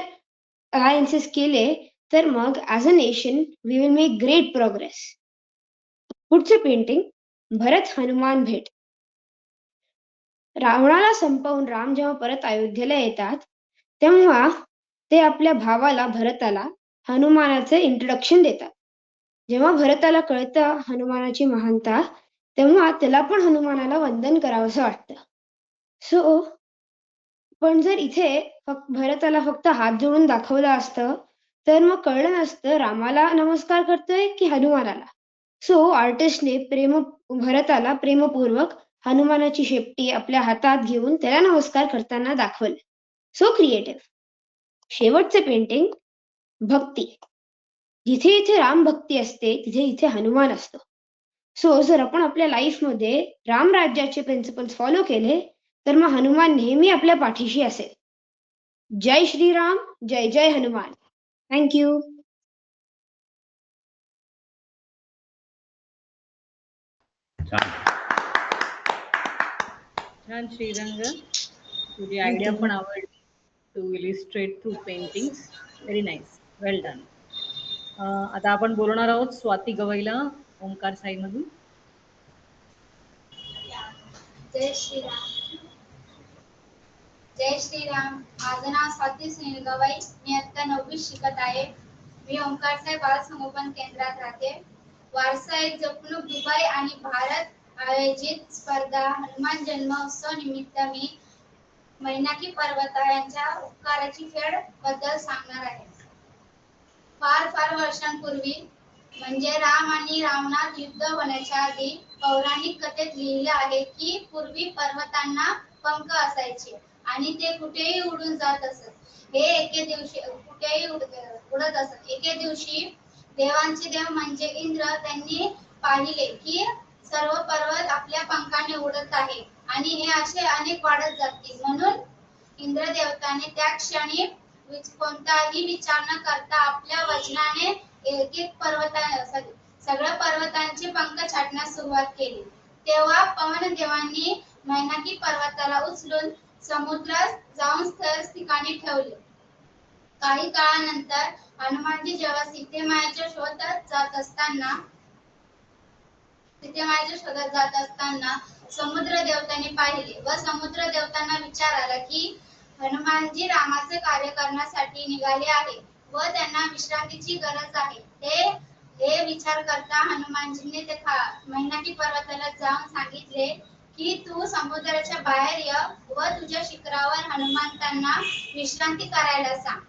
अलायन्सेस केले तर मग as a nation we will make great progress. पुढचं painting Bharat Hanuman भेट. रावणाला संपवून राम जेव्हा परत अयोध्येला येतात तेव्हा ते आपल्या भावाला भरताला हनुमानाचे इंट्रोडक्शन देतात. जेव्हा भरताला कळतं हनुमानाची महानता तेव्हा त्याला पण हनुमानाला वंदन करावंसं वाटतं. पण जर इथे भरताला फक्त हात जोडून दाखवलं असतं तर मग कळलं नसतं रामाला नमस्कार करतोय की हनुमानाला. आर्टिस्टने भरताला प्रेमपूर्वक हनुमानाची शेपटी आपल्या हातात घेऊन त्याला नमस्कार करताना दाखवलं. क्रिएटिव्ह. शेवटचे पेंटिंग भक्ती. जिथे इथे राम भक्ती असते तिथे इथे हनुमान असतो. सो जर आपण आपल्या लाईफमध्ये रामराज्याचे प्रिन्सिपल्स फॉलो केले तर मग हनुमान नेहमी आपल्या पाठीशी असेल. जय श्रीराम, जय जय हनुमान. थँक्यू. छान श्रीरंग, तुझी आयडिया पण आवडली. To illustrate through paintings. Very nice, well done. आता आपण बोलणार आहोत स्वाती गवईला ओंकार साईमधून. जय श्रीराम. जय श्रीराम. माझं नाव स्वाती सुनील गवई. मी आता 9वी शिकत आहे. मी ओंकार साई बाल संगोपन केंद्रात राहते. वारसा एक जपणूक दुबई आणि भारत आयोजित स्पर्धा हनुमान जन्मोत्सव निमित्त मी मैनाकी पर्वता यांच्या उपकाराची फेड बद्दल सांगणार आहे. फार फार वर्षांपूर्वी म्हणजे राम आणि रावणात युद्ध होण्याच्या आधी पौराणिक कथेत लिहिले आहे की पूर्वी पर्वतांना पंख असायचे आणि ते कुठेही उडून जात असत. हे एके दिवशी कुठेही उडत असत. एके दिवशी देवांचे देव म्हणजे इंद्र त्यांनी पाहिले की सर्व पर्वत आपल्या पंखाने उडत आहे आणि हे असे अनेक वाढत जातील. म्हणून इंद्रदेवताने त्या क्षणी कोणताही विचार न करता आपल्या वचनाने एक एक सगळ्या पर्वतांचे पंख छाटण्यास सुरुवात केली. तेव्हा पवनदेवांनी मैनाकी पर्वताला उचलून समुद्रात जाऊन स्थळ ठिकाणी ठेवले. काही काळानंतर हनुमानजी जेव्हा सीतेमायेच्या शोधात जात असताना समुद्र देवतांनी पाहिले व समुद्र देवतांना विचार आला की हनुमानजी रामाचे कार्य करण्यासाठी निघाले आहे व त्यांना विश्रांतीची गरज आहे. हे विचार करता हनुमानजीने ते मैनाकी पर्वताला जाऊन सांगितले की तू समुद्राच्या बाहेर ये व तुझ्या शिखरावर हनुमंतांना विश्रांती करायला सांग.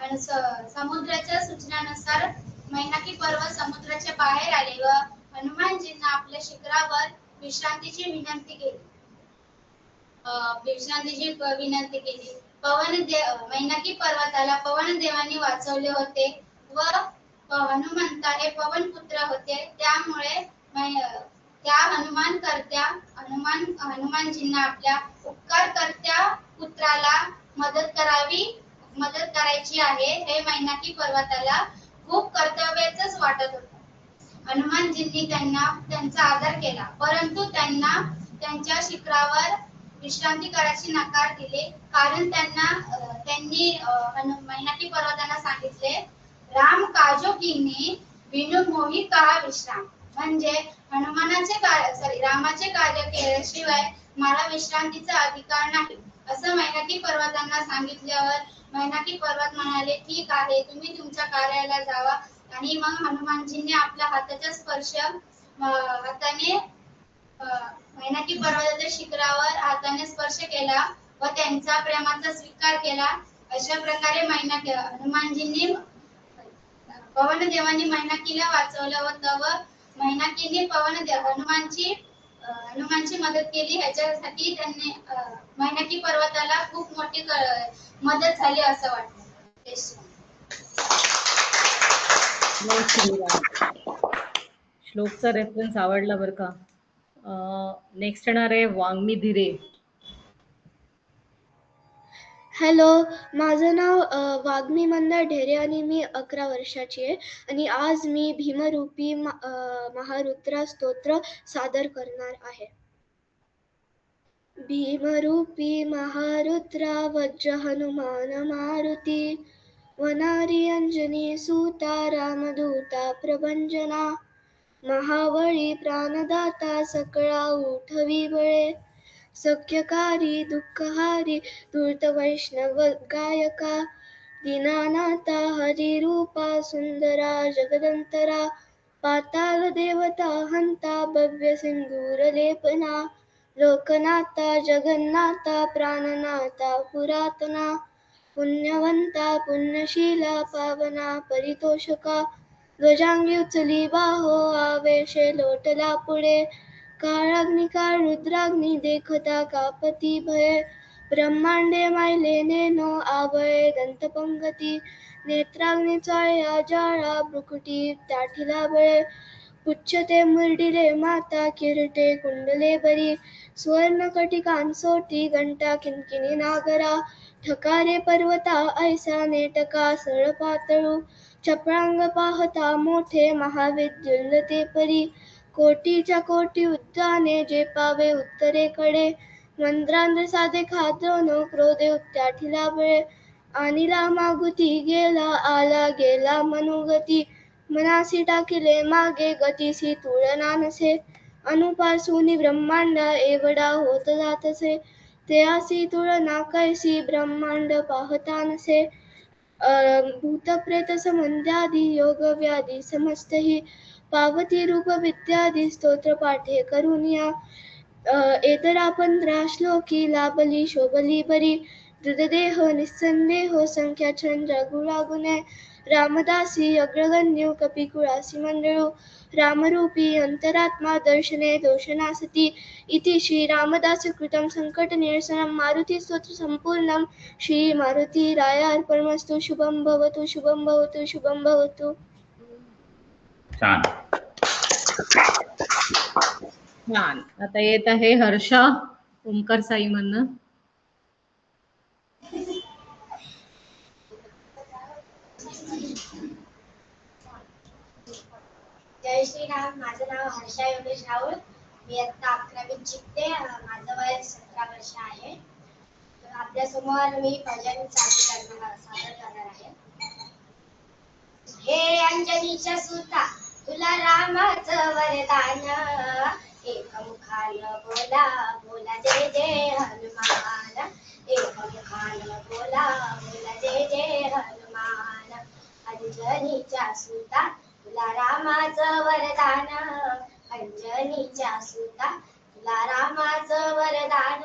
आणि समुद्राच्या सूचनेनुसार मैनाकी पर्वत समुद्राच्या बाहेर आले व हनुमानजींना आपल्या शिखरावर विश्रांतीची विनंती केली. मैनाकी पर्वताला पवनदेवांनी वाचवले होते व हनुमंत हे पवन पुत्र होते. त्यामुळे त्या हनुमानजींना आपल्या उपकारकर्त्या पुत्राला मदत करायची आहे हे मैनाकी पर्वताला खूप कर्तव्याचंच वाटत होतं. हनुमानजींनी त्यांचा आदर केला परंतु त्यांच्या शिखरावर विश्रांती करायची नकार दिले. कारण त्यांनी मैनाकी पर्वताला सांगितले राम काजो कीने बिनु मोही कहा विश्राम. म्हणजे रामाचे कार्य केल्याशिवाय मला विश्रांतीचा अधिकार नाही असं मैनाकी पर्वतांना सांगितल्यावर मैनाकी पर्वत म्हणाले ठीक आहे तुम्ही तुमच्या कार्याला जावा. आणि मग हनुमानजींनी आपल्या हाताचा स्पर्श हाताने मैनाकी पर्वताच्या शिखरावर हाताने स्पर्श केला व त्यांचा प्रेमाचा स्वीकार केला. अशा प्रकारे हनुमानजींनी पवनदेवांनी मैनाकीला वाचवलं होतं व मैनाकीने हनुमानची मदत केली. ह्याच्यासाठी त्यांनी मैनाकी पर्वताला खूप मोठी मदत झाली असं वाटतं. श्लोकचा रेफरन्स आवडला बरं का. नेक्स्ट येणार आहे वांगमी धीरे. हॅलो, माझं नाव वाग्मी मंदार ढेरे आणि मी 11 वर्षाची आहे आणि आज मी भीमरूपी महारुद्रा स्तोत्र सादर करणार आहे. भीमरूपी महारुद्रा वज्र हनुमान मारुती वनारी अंजनी सूता रामदूता प्रभंजना महाबळी प्राणदाता सकळा उठवी बळे सख्यकारी दुःखहारी धूर्त वैष्णव गायका दीनानाथा हरिरूपा सुंदरा जगदंतरा पाताल देवता हंता भव्य सिंदूर लेपना लोकनाथा जगन्नाथा प्राणनाथा पुरातना पुण्यवंता पुण्यशीला पावना परितोषका ध्वजांगी उचली बाहो आवेशे लोटला पुढे काळाग्निकाळ रुद्राग्नी देखता कापती भये ब्रह्मांडे मायले नेनो आवये दंतपंगती नेत्राग्नी चाळ्या जाळा भ्रुकुटी दाठिला बळे पुच्छते मुरडिले माता किरटे कुंडले बरी सुवर्ण कटिकांसोटी घंटा किंकिणी नागरा ठकारे पर्वता ऐसा नेटका सरळ पातळू चपळांग पाहता मोठे महाविद्युल्ल ते परी कोटीच्या कोटी उद्याने जे पावे उत्तरेकडे मंद्रांध्र साधे खाद्रोनो क्रोधे उत्त्याठिला बळे आणिला मागुती गेला आला गेला मनुगती मनासी टाकिले मागे गतीसी तुळना नसे अनुपासूनी ब्रह्मांड एवढा होत जातसे ते असी तुळना कैसी ब्रह्मांड पाहता नसे भूतप्रेत संबंध्यादी योग व्याधी समस्तही पावती रूप विद्यादी स्तोत्र पाठे करुनिया एतरा 15 श्लोकी लाभली शोभली बरी दृढदेह निस्संदेह संख्या चंद्र गुणागुणे रामदासी अग्रगण्य कपिकुळासी मंडळू रामरूपी अंतरात्मा दर्शने दोषनासती इति श्री रामदास कृतं संकट निरसनं मारुती स्तोत्र संपूर्णं श्री मारुती रायार्पणमस्तु शुभं भवतु शुभं भवतु शुभं भवतु. छान. छान. आता येत आहे हर्षा ओमकार साई म्हणणं. जय श्रीराम. माझं नाव हर्षा योगेश राहुल. मी आता 11वीत शिकते. माझं वय 17 वर्ष आहे. आपल्या समोर मी भजन सादर करणार आहे. हे अंजनीच्या सुता तुला रामाचं वरदान एकमुखानं बोला बोला जय जय हनुमान एकमुखानं बोला बोला जय जय हनुमान अंजनीच्या सुता तुला रामाचं वरदान अंजनीच्या सुता तुला रामाचं वरदान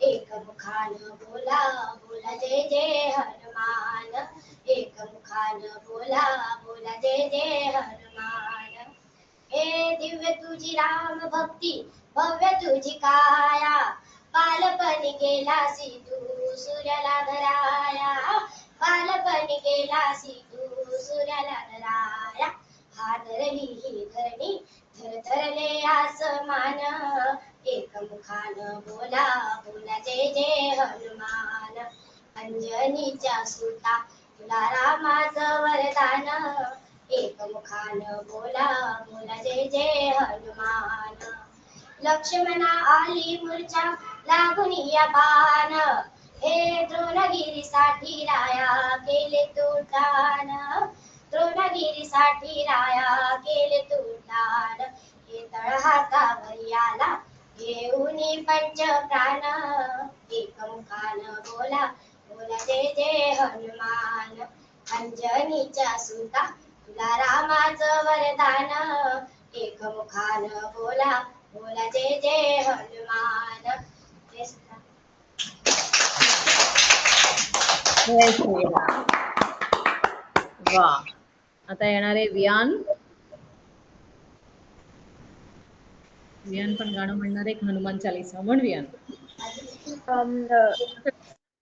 एकमुखानं बोला बोला जय जय हनुमान एकमुखानं बोला बोला जय जय हनुमान हे दिव्य तुझी राम भक्ती भव्य तुझी काया बालपणी गेलासी तू सूर्याला धराया बालपणी गेलासी तू सूर्याला धराया हादरली ही धरणी थरथरले आसमान एकमुखानं बोला बोला जय जय हनुमान अंजनीच्या सुता तुला रामाचं वरदान एकमुखानं बोला बोला जय जय हनुमान लक्ष्मणा आली मूर्छा लागून या बाण हे द्रोणगिरीसाठी राया केले तुटान द्रोणगिरीसाठी राया केले तुटान हे तळहातावर आला घेऊनी पंच प्राण एकमुखानं बोला बोला जय जय हनुमान अंजनीच्या सुता तुला रामाचं वरदान एकमुखानं बोला बोला जय जय हनुमान. जय श्रीराम. वा. आता येणारे वियान. वियान पण गाणं म्हणणार आहे हनुमान चालीसा. म्हण वियान.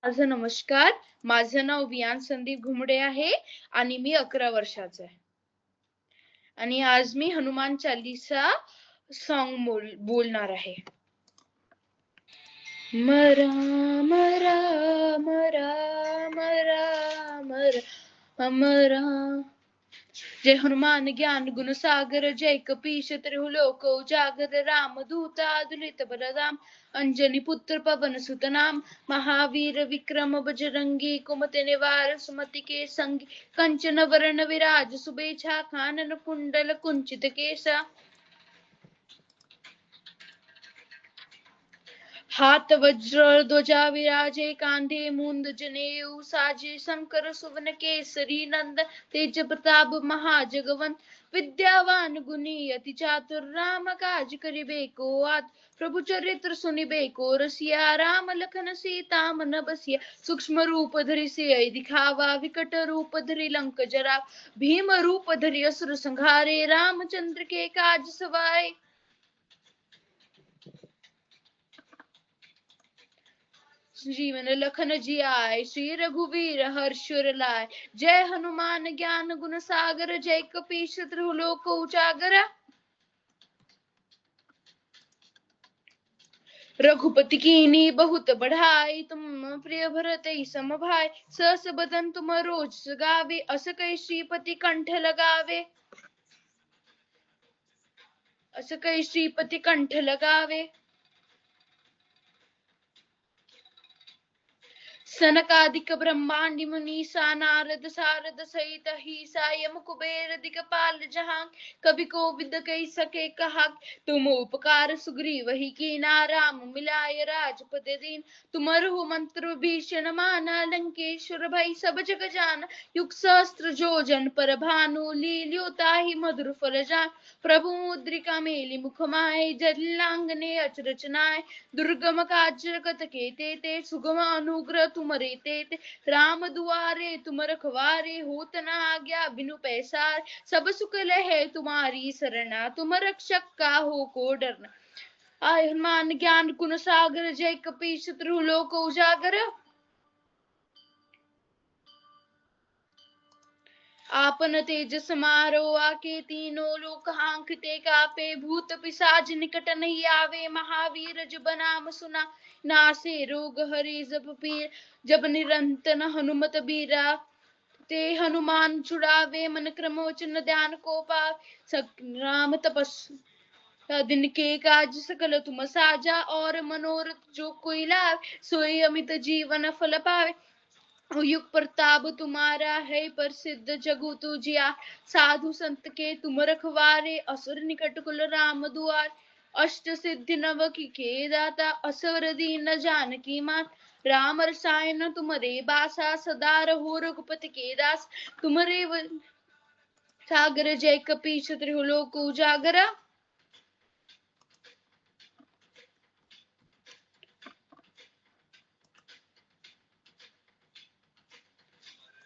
माझं नमस्कार. माझं नाव वियान संदीप घुमडे आहे आणि मी 11 वर्षाचा आहे आणि आज मी हनुमान चालीसा सॉन्ग बोलणार आहे. राम राम राम राम राम राम. जय हनुमान ज्ञान गुण सागर जय कपीश त्रिहु लोक उजागर राम दूत अतुलित बलराम अंजनी पुत्र पवन सुत नाम महावीर विक्रम बजरंगी कुमति निवार सुमति के संगी कंचन वरण विराज सुबेछा कानन कुंडल कुंचित केसा हाथ वज्र ध्वजा विराजे कांधे मूंद जनेऊ साजे शंकर सुवन केसरी नंद तेज प्रताप महाजगवंत विद्यावान गुणी अति चातुर राम काज करिबे को आत प्रभु चरित्र सुनिबे को रसिया राम लखन सीता मन बसिया सूक्ष्म रूप धरि सिय दिखावा विकट रूप धरि लंक जरा भीम रूप धरि असुर संहारे रामचंद्र के काज सवाए. जीवन लखन जियाय श्री रघुवीर हर्ष लाय. जय हनुमान ज्ञान गुण सागर जय कपीश त्रिहु लोक उजागर रघुपति कीनी बहुत बढ़ाई, तुम प्रिय भरत सम भाई। सहस बदन तुम रोज गावे, अस कहि श्रीपति कंठ लगावे। अस कहि श्रीपति कंठ लगावे। सनकादिक ब्रह्मांडि मुनीसा, नारद सारद सहित ईसा, यम कुबेर दिगपाल जहां, कवि कोविद कहि सके कहा। तुम उपकार सुग्रीव ही कीना, राम मिलाय राजपद दीन। तुमरहु मंत्र भीषण माना, लंकेश्वर भई सब जग जान। युग सहस्त्र जोजन पर भानु, लील्यो ताहि मधुर फल जान। प्रभु मुद्रिका मेलि मुख माहि, जटिलांगने अचरज नाहि। दुर्गम काज जगत के तेते, सुगम अनुग्रह तुमरे तेते। राम दुआरे तुम रखवारे, होत न आज्ञा बिनु पैसार। सब सुख लहे तुम्हारी सरना, तुम रक्षक काहू को डरना। आय हनुमान ज्ञान गुण सागर, जय कपीश तिहु लोक उजागर। आपन तेज समारो, आके तीनों लोक हांकते कापे। भूत पिशाच निकट नहीं आवे, महावीर जब नाम सुना। नासे रोग हरे जब पीर, जब निरंतर हनुमत बीरा। ते हनुमान छुड़ावे, मन क्रम वचन ध्यान को पावे। राम तपस्या दिन के काज, सकल तुम साजा। और मनोरथ जो कोई लावे, सोई अमित जीवन फल पावे। युग प्रताप तुम्हारा है, प्रसिद्ध जगु तुझिया। साधु संत के तुम रखवारे, असुर निकट कुल राम दुआर। अष्ट सिद्धि नव की दाता, असवर दीन जानकी मात। राम रसायन तुमरे बासा, सदा रहो रघुपति के दास। तुमरे सागर, जय कपीश तिहु लोक उजागर।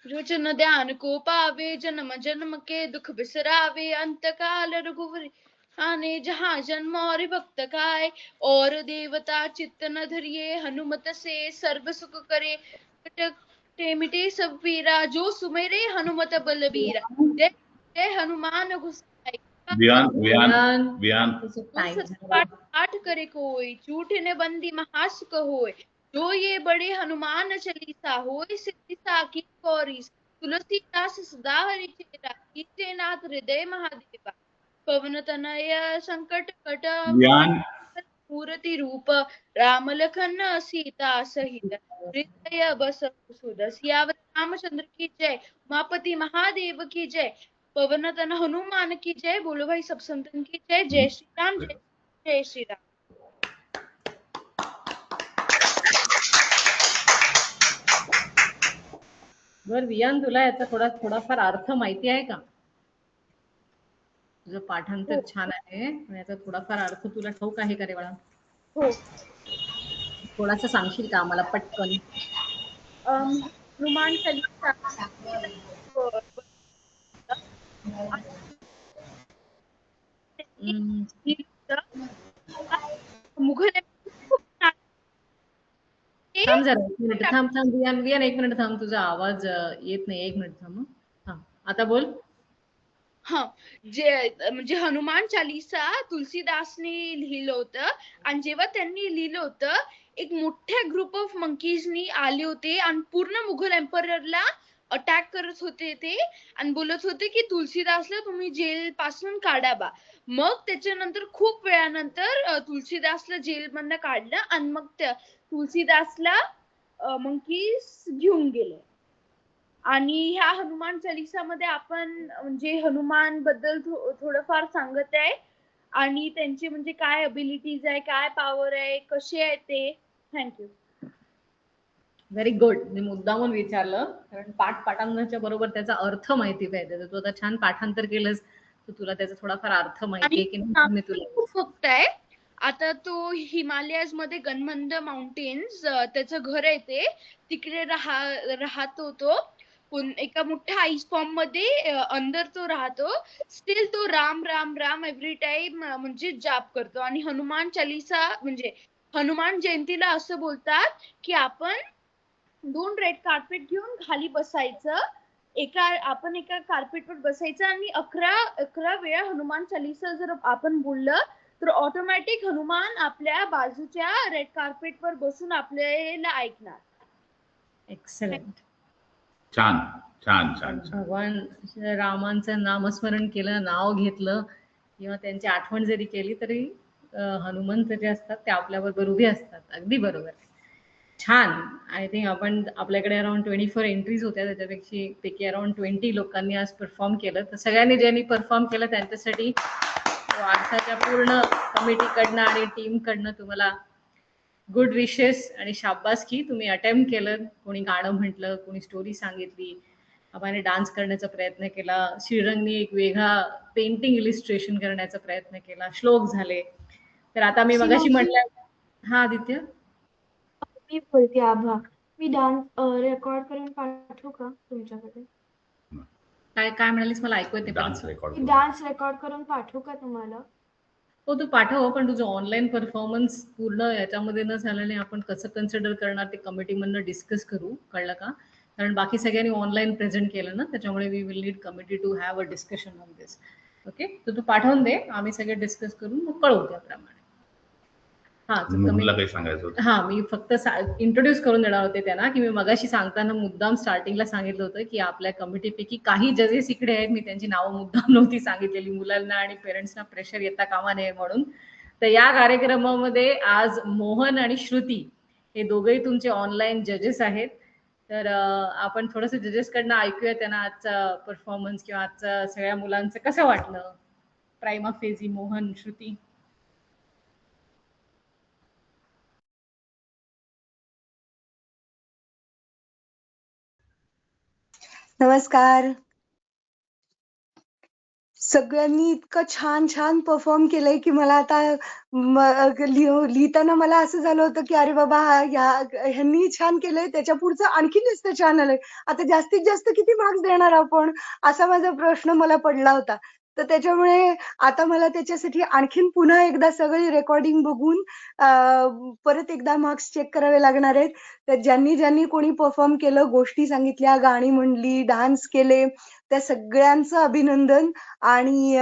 रोचन ध्यान को पावे, जन्म जन्म के दुख बिसरावे। अंत काल रघुवर आने, जहाँ जन्म और भक्त खाए। और देवता चित्त न धरिए, हनुमत से सर्व सुख करे। कटे मिटे सब पीरा, जो सुमेरे हनुमत बलबीरा। जय जय हनुमान गोसाई, पाठ करे कोई। झूठे ने बंदी महासुख होय, जो ये बड़े हनुमान चालीसा। होय सिद्धि साखी गौरी, तुलसीदास सदा हरिचेरा। कीजे नाथ हृदय महादेवा, पवन तनय संकट कट। मूर्ति रूप, राम लखन सीता सहित। हृदय बस सुध, सियावर रामचंद्र की जय। उमापति महादेव की जय, पवन तन हनुमान की जय। बोलो भाई सब संतन की जय। जय श्री राम, जय श्री राम। बर वियान, तुला याचा थोडाफार अर्थ माहिती आहे का? तुझं पाठांतर छान आहे, पण याचा थोडाफार अर्थ तुला ठाऊक आहे का रे बाळा? हो. थोडासा सांगशील का आम्हाला पटकन? हनुमान चालीसा मुघल थांब जरा, एक मिनिट थांब वियान, एक मिनिट थांब. तुझा आवाज येत नाही. एक मिनिट थांब. आता बोल. हा, जे म्हणजे हनुमान चालीसा तुलसीदासने लिहिलं होतं. आणि जेव्हा त्यांनी लिहिलं होतं, एक मोठ्या ग्रुप ऑफ मंकीजनी आले होते आणि पूर्ण मुघल एम्पररला अटॅक करत होते ते. आणि बोलत होते की तुलसीदासला तुम्ही जेल पासून काढा बा. मग त्याच्यानंतर खूप वेळानंतर तुलसीदासला जेल मधनं काढलं आणि मग त्या तुलसीदासला मंकीज घेऊन गेले. आणि ह्या हनुमान चालीसामध्ये आपण म्हणजे हनुमान बद्दल थोडंफार सांगत आहे. आणि त्यांचे म्हणजे काय अबिलिटीज आहे, काय पॉवर आहे, कसे आहे ते. थँक्यू. Very good. मी मुद्दामून विचारलं, कारण पाठांतराच्या बरोबर त्याचा अर्थ माहिती पाहिजे. तू आता छान पाठांतर केलंस, तर तुला त्याचा थोडाफार अर्थ माहिती आहे की नाही मी तुला खूप फक्त आहे. आता तो हिमालयाज मध्ये गनमंद माउंटेन्स त्याचं घर आहे ते, तिकडे राहतो तो. एका मोठ्या आईस फॉर्म मध्ये अंदर तो राहतो. स्टील तो राम राम राम एव्हरी टाइम म्हणजे जाप करतो. आणि हनुमान चालीसा म्हणजे हनुमान जयंतीला असं बोलतात की आपण 2 रेड कार्पेट घेऊन खाली बसायचं. आपण एका कार्पेटवर बसायचं आणि 11 वेळा हनुमान चालीसा जर आपण बोललं तर ऑटोमॅटिक हनुमान आपल्या बाजूच्या रेड कार्पेटवर बसून आपल्याला ऐकणार. एक्सलंट. छान छान छान छान. भगवान रामांचं नामस्मरण केलं, नाव घेतलं किंवा त्यांची आठवण जरी केली तरी हनुमंत जे असतात ते आपल्याबरोबर उभे असतात. अगदी बरोबर. छान. आय थिंक आपण आपल्याकडे अराउंड 24 एंट्रीज होत्या, त्याच्यापैकी अराउंड 20 लोकांनी आज परफॉर्म केलं. तर सगळ्यांनी ज्यांनी परफॉर्म केलं त्यांच्यासाठी वारसाच्या पूर्ण कमिटीकडनं आणि टीमकडनं तुम्हाला गुड विशेस आणि शाबासकी. तुम्ही अटेम्प्ट केलं. कोणी गाणं म्हटलं, कोणी स्टोरी सांगितली, आपण डान्स करण्याचा प्रयत्न केला, श्रीरंगनी एक वेगळा पेंटिंग इलिस्ट्रेशन करण्याचा प्रयत्न केला, श्लोक झाले. तर आता मी मगाशी म्हटलं. हा आदित्य, मी बोलते आभा. मी डान्स रेकॉर्ड करून पाठवू का तुमच्याकडे? काय काय म्हणालीस? मला ऐकू येते. डान्स रेकॉर्ड मी डान्स रेकॉर्ड करून पाठवू का तुम्हाला? हो, तू पाठव. पण तुझं ऑनलाईन परफॉर्मन्स पूर्ण याच्यामध्ये न झाल्याने आपण कसं कन्सिडर करणार ते कमिटीमधनं डिस्कस करू, कळलं का? कारण बाकी सगळ्यांनी ऑनलाईन प्रेझेंट केलं ना, त्याच्यामुळे we will need committee to have a discussion on this. Okay, तर तू पाठवून दे, आम्ही सगळे डिस्कस करून मग कळवू त्याप्रमाणे. मुलीला काही सांगायचं होतं. हा, मी फक्त इंट्रोड्यूस करून देणार होते त्यांना, की मी मगाशी सांगताना मुद्दाम स्टार्टिंगला सांगितलं होतं की आपल्या कमिटीपैकी काही जजेस इकडे आहेत, मी त्यांची नावं मुद्दाम नव्हती सांगितलेली, मुलांना आणि पेरेंट्सना प्रेशर येता कामा नये म्हणून. तर या कार्यक्रमामध्ये आज मोहन आणि श्रुती हे दोघेही तुमचे ऑनलाईन जजेस आहेत. तर आपण थोडंसं जजेसकडनं ऐकूया त्यांना आजचा परफॉर्मन्स किंवा आजचा सगळ्या मुलांचं कसं वाटलं. प्राइमा फेजी, मोहन, श्रुती. नमस्कार. सगळ्यांनी इतकं छान छान परफॉर्म केलंय की मला आता लिहिताना मला असं झालं होतं की अरे बाबा ह्यांनी छान केलंय, त्याच्या पुढचं आणखी जास्त छान आलंय, आता जास्तीत जास्त किती मार्क्स देणार आपण, असा माझा प्रश्न मला पडला होता. तर त्याच्यामुळे आता मला त्याच्यासाठी आणखीन पुन्हा एकदा सगळी रेकॉर्डिंग बघून परत एकदा मार्क्स चेक करावे लागणार आहेत. तर ज्यांनी ज्यांनी कोणी परफॉर्म केलं, गोष्टी सांगितल्या, गाणी म्हणली, डान्स केले, त्या सगळ्यांचं अभिनंदन. आणि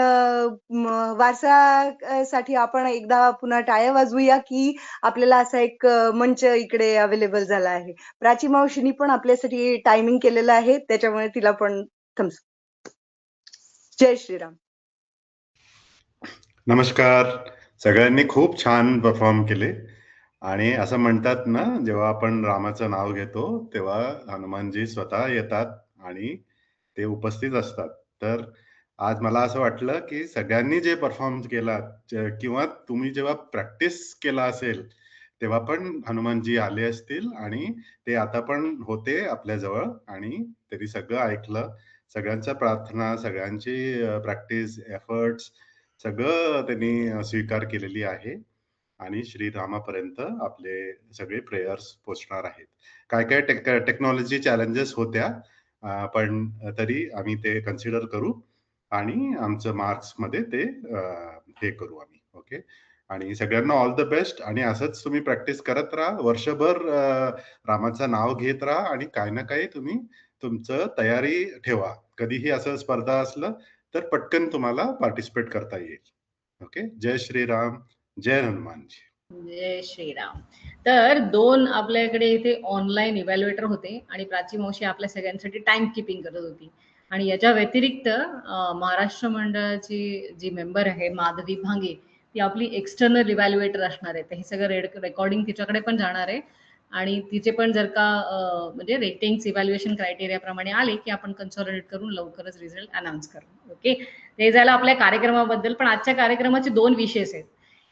वारसासाठी आपण एकदा पुन्हा टाळ्या वाजवूया की आपल्याला असा एक मंच इकडे अवेलेबल झाला आहे. प्राची मावशीनी पण आपल्यासाठी टायमिंग केलेलं आहे, त्याच्यामुळे तिला पण थम्स. जय श्रीराम. नमस्कार. सगळ्यांनी खूप छान परफॉर्म केले. आणि असं म्हणतात ना, जेव्हा आपण रामाचं नाव घेतो तेव्हा हनुमानजी स्वतः येतात आणि ते उपस्थित असतात. तर आज मला असं वाटलं की सगळ्यांनी जे परफॉर्म केला किंवा तुम्ही जेव्हा प्रॅक्टिस केला असेल तेव्हा पण हनुमानजी आले असतील आणि ते आता पण होते आपल्याजवळ आणि तरी सगळं ऐकलं. सगळ्यांच्या प्रार्थना, सगळ्यांची प्रॅक्टिस, एफर्ट्स सगळं त्यांनी स्वीकार केलेली आहे आणि श्रीरामापर्यंत आपले सगळे प्रेयर्स पोचणार आहेत. काय काय टेक्नॉलॉजी चॅलेंजेस होत्या, पण तरी आम्ही ते कन्सिडर करू आणि आमचं मार्क्समध्ये ते हे करू आम्ही. ओके, आणि सगळ्यांना ऑल द बेस्ट. आणि असंच तुम्ही प्रॅक्टिस करत राहा, वर्षभर रामाचं नाव घेत राहा आणि काही ना काही तुम्ही तुमचं तयारी ठेवा. कधीही असं स्पर्धा असलं तर पटकन तुम्हाला पार्टिसिपेट करता येईल. ओके, जय श्रीराम, जय हनुमानजी. जय श्रीराम. तर 2 आपल्याकडे इथे ऑनलाईन इव्हॅल्युएटर होते आणि प्राची मावशी आपल्या सगळ्यांसाठी टाइम किपिंग करत होती. आणि याच्या व्यतिरिक्त महाराष्ट्र मंडळाची जी मेंबर आहे माधवी भांगे, ती आपली एक्सटर्नल इव्हॅल्युएटर असणार आहे. तर हे सगळं रेकॉर्डिंग तिच्याकडे पण जाणार आहे आणि तिचे पण जर का म्हणजे रेटिंग्स इव्हॅल्युएशन क्रायटेरियाप्रमाणे आले की आपण कन्सॉलिडेट करून लवकरच रिझल्ट अनाऊन्स करू. ओके, ते झालं आपल्या कार्यक्रमाबद्दल. पण आजच्या कार्यक्रमाचे 2 विशेष आहेत.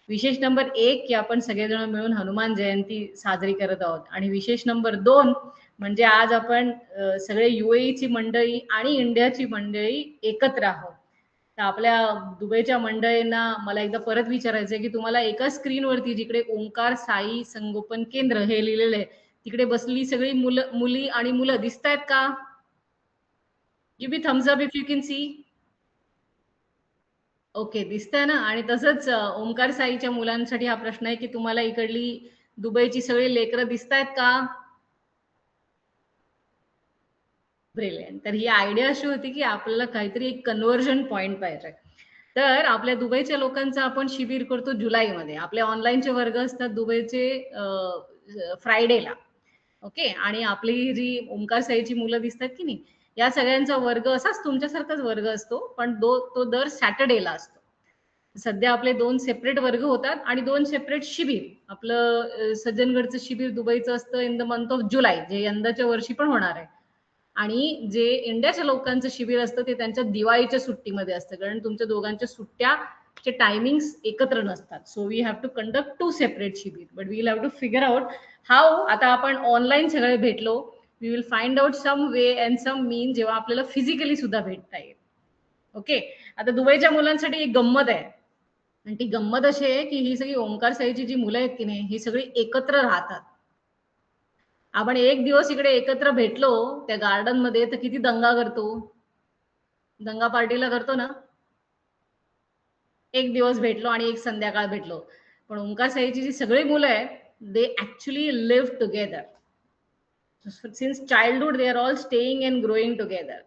विशेष नंबर 1 की आपण सगळेजण मिळून हनुमान जयंती साजरी करत आहोत आणि विशेष नंबर 2 म्हणजे आज आपण सगळे UAE मंडळी आणि इंडियाची मंडळी एकत्र आहोत. तर आपल्या दुबईच्या मंडळींना मला एकदा परत विचारायचं आहे की तुम्हाला एका स्क्रीनवरती जिकडे ओंकार साई संगोपन केंद्र हे लिहिलेलं आहे तिकडे बसलेली सगळी मुली आणि मुलं दिसत आहेत का? Give me thumbs up if you can see. Okay, दिसतंय ना. आणि तसंच ओंकार साईच्या मुलांसाठी हा प्रश्न आहे की तुम्हाला इकडली दुबईची सगळी लेकरं दिसतायत का? ब्रिलियंट. तर ही आयडिया अशी होती की आपल्याला काहीतरी एक कन्व्हर्जन पॉइंट पाहिजे. तर आपल्या दुबईच्या लोकांचं आपण शिबिर करतो जुलैमध्ये. आपले ऑनलाईनचे वर्ग असतात दुबईचे फ्रायडेला. ओके. आणि आपली जी ओंकार साईची मुलं दिसतात की नाही, या सगळ्यांचा वर्ग असाच तुमच्यासारखाच वर्ग असतो, पण तो दर सॅटर्डेला असतो. सध्या आपले 2 सेपरेट वर्ग होतात आणि 2 सेपरेट शिबिर. आपलं सज्जनगडचं शिबिर दुबईचं असतं इन द मंथ ऑफ जुलै, जे यंदाच्या वर्षी पण होणार आहे. आणि जे इंडियाच्या लोकांचं शिबिर असतं ते त्यांच्या दिवाळीच्या सुट्टीमध्ये असतं, कारण तुमच्या दोघांच्या सुट्ट्याचे टायमिंग्स एकत्र नसतात. So we have to conduct 2 separate शिबिर, but we will have to figure out how. आता आपण ऑनलाईन सगळे भेटलो, we will find out some way and some mean जेव्हा आपल्याला फिजिकली सुद्धा भेटता येईल. ओके. आता दुबईच्या मुलांसाठी एक गंमत आहे, आणि ती गंमत अशी आहे की ही सगळी ओंकार साईची जी मुलं आहेत की नाही, ही सगळी एकत्र राहतात. आपण एक दिवस इकडे एकत्र भेटलो त्या गार्डन मध्ये तर किती दंगा करतो, दंगा पार्टीला करतो ना. एक दिवस भेटलो आणि एक संध्याकाळ भेटलो. पण ओंकार साईची जी सगळी मुलं आहेत, they actually live together since childhood. They are all staying and growing together.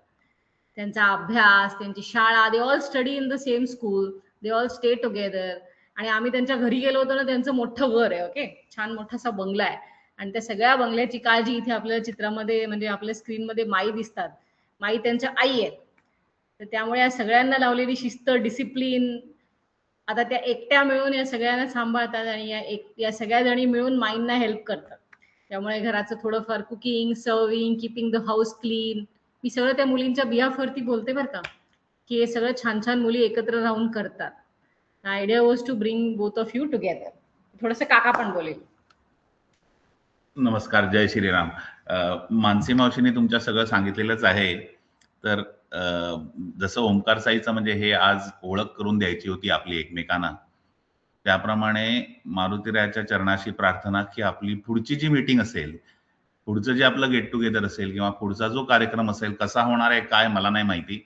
त्यांचा अभ्यास, त्यांची शाळा, they all study in the same school, they all stay together. आणि आम्ही त्यांच्या घरी गेलो होतो ना, त्यांचं मोठं घर आहे. ओके. छान मोठासा बंगला आहे. आणि त्या सगळ्या बंगल्याची काळजी इथे आपल्या चित्रामध्ये म्हणजे आपल्या स्क्रीनमध्ये माई दिसतात. माई त्यांच्या आई आहेत. तर त्यामुळे या सगळ्यांना लावलेली शिस्त, डिसिप्लिन, आता त्या एकट्या मिळून या सगळ्यांना सांभाळतात आणि या सगळ्या जणी मिळून माईंना हेल्प करतात. त्यामुळे घराचं थोडंफार cooking, serving, keeping the house clean, मी सगळं त्या मुलींच्या बिहाफवरती बोलते बरं का, की हे सगळं छान छान मुली एकत्र राहून करतात. Idea was to bring both of you together. थोडंसं काका पण बोलेल. नमस्कार, जय श्रीराम. मानसी मावशीने तुमच्या सगळं सांगितलेलंच आहे. तर जसं ओंकार साईचं म्हणजे हे आज ओळख करून द्यायची होती आपली एकमेकांना, त्याप्रमाणे मारुतीरायाच्या चरणाशी प्रार्थना की आपली पुढची जी मीटिंग असेल, पुढचं जे आपलं गेट टुगेदर असेल किंवा पुढचा जो कार्यक्रम असेल, कसा होणार आहे काय मला नाही माहिती,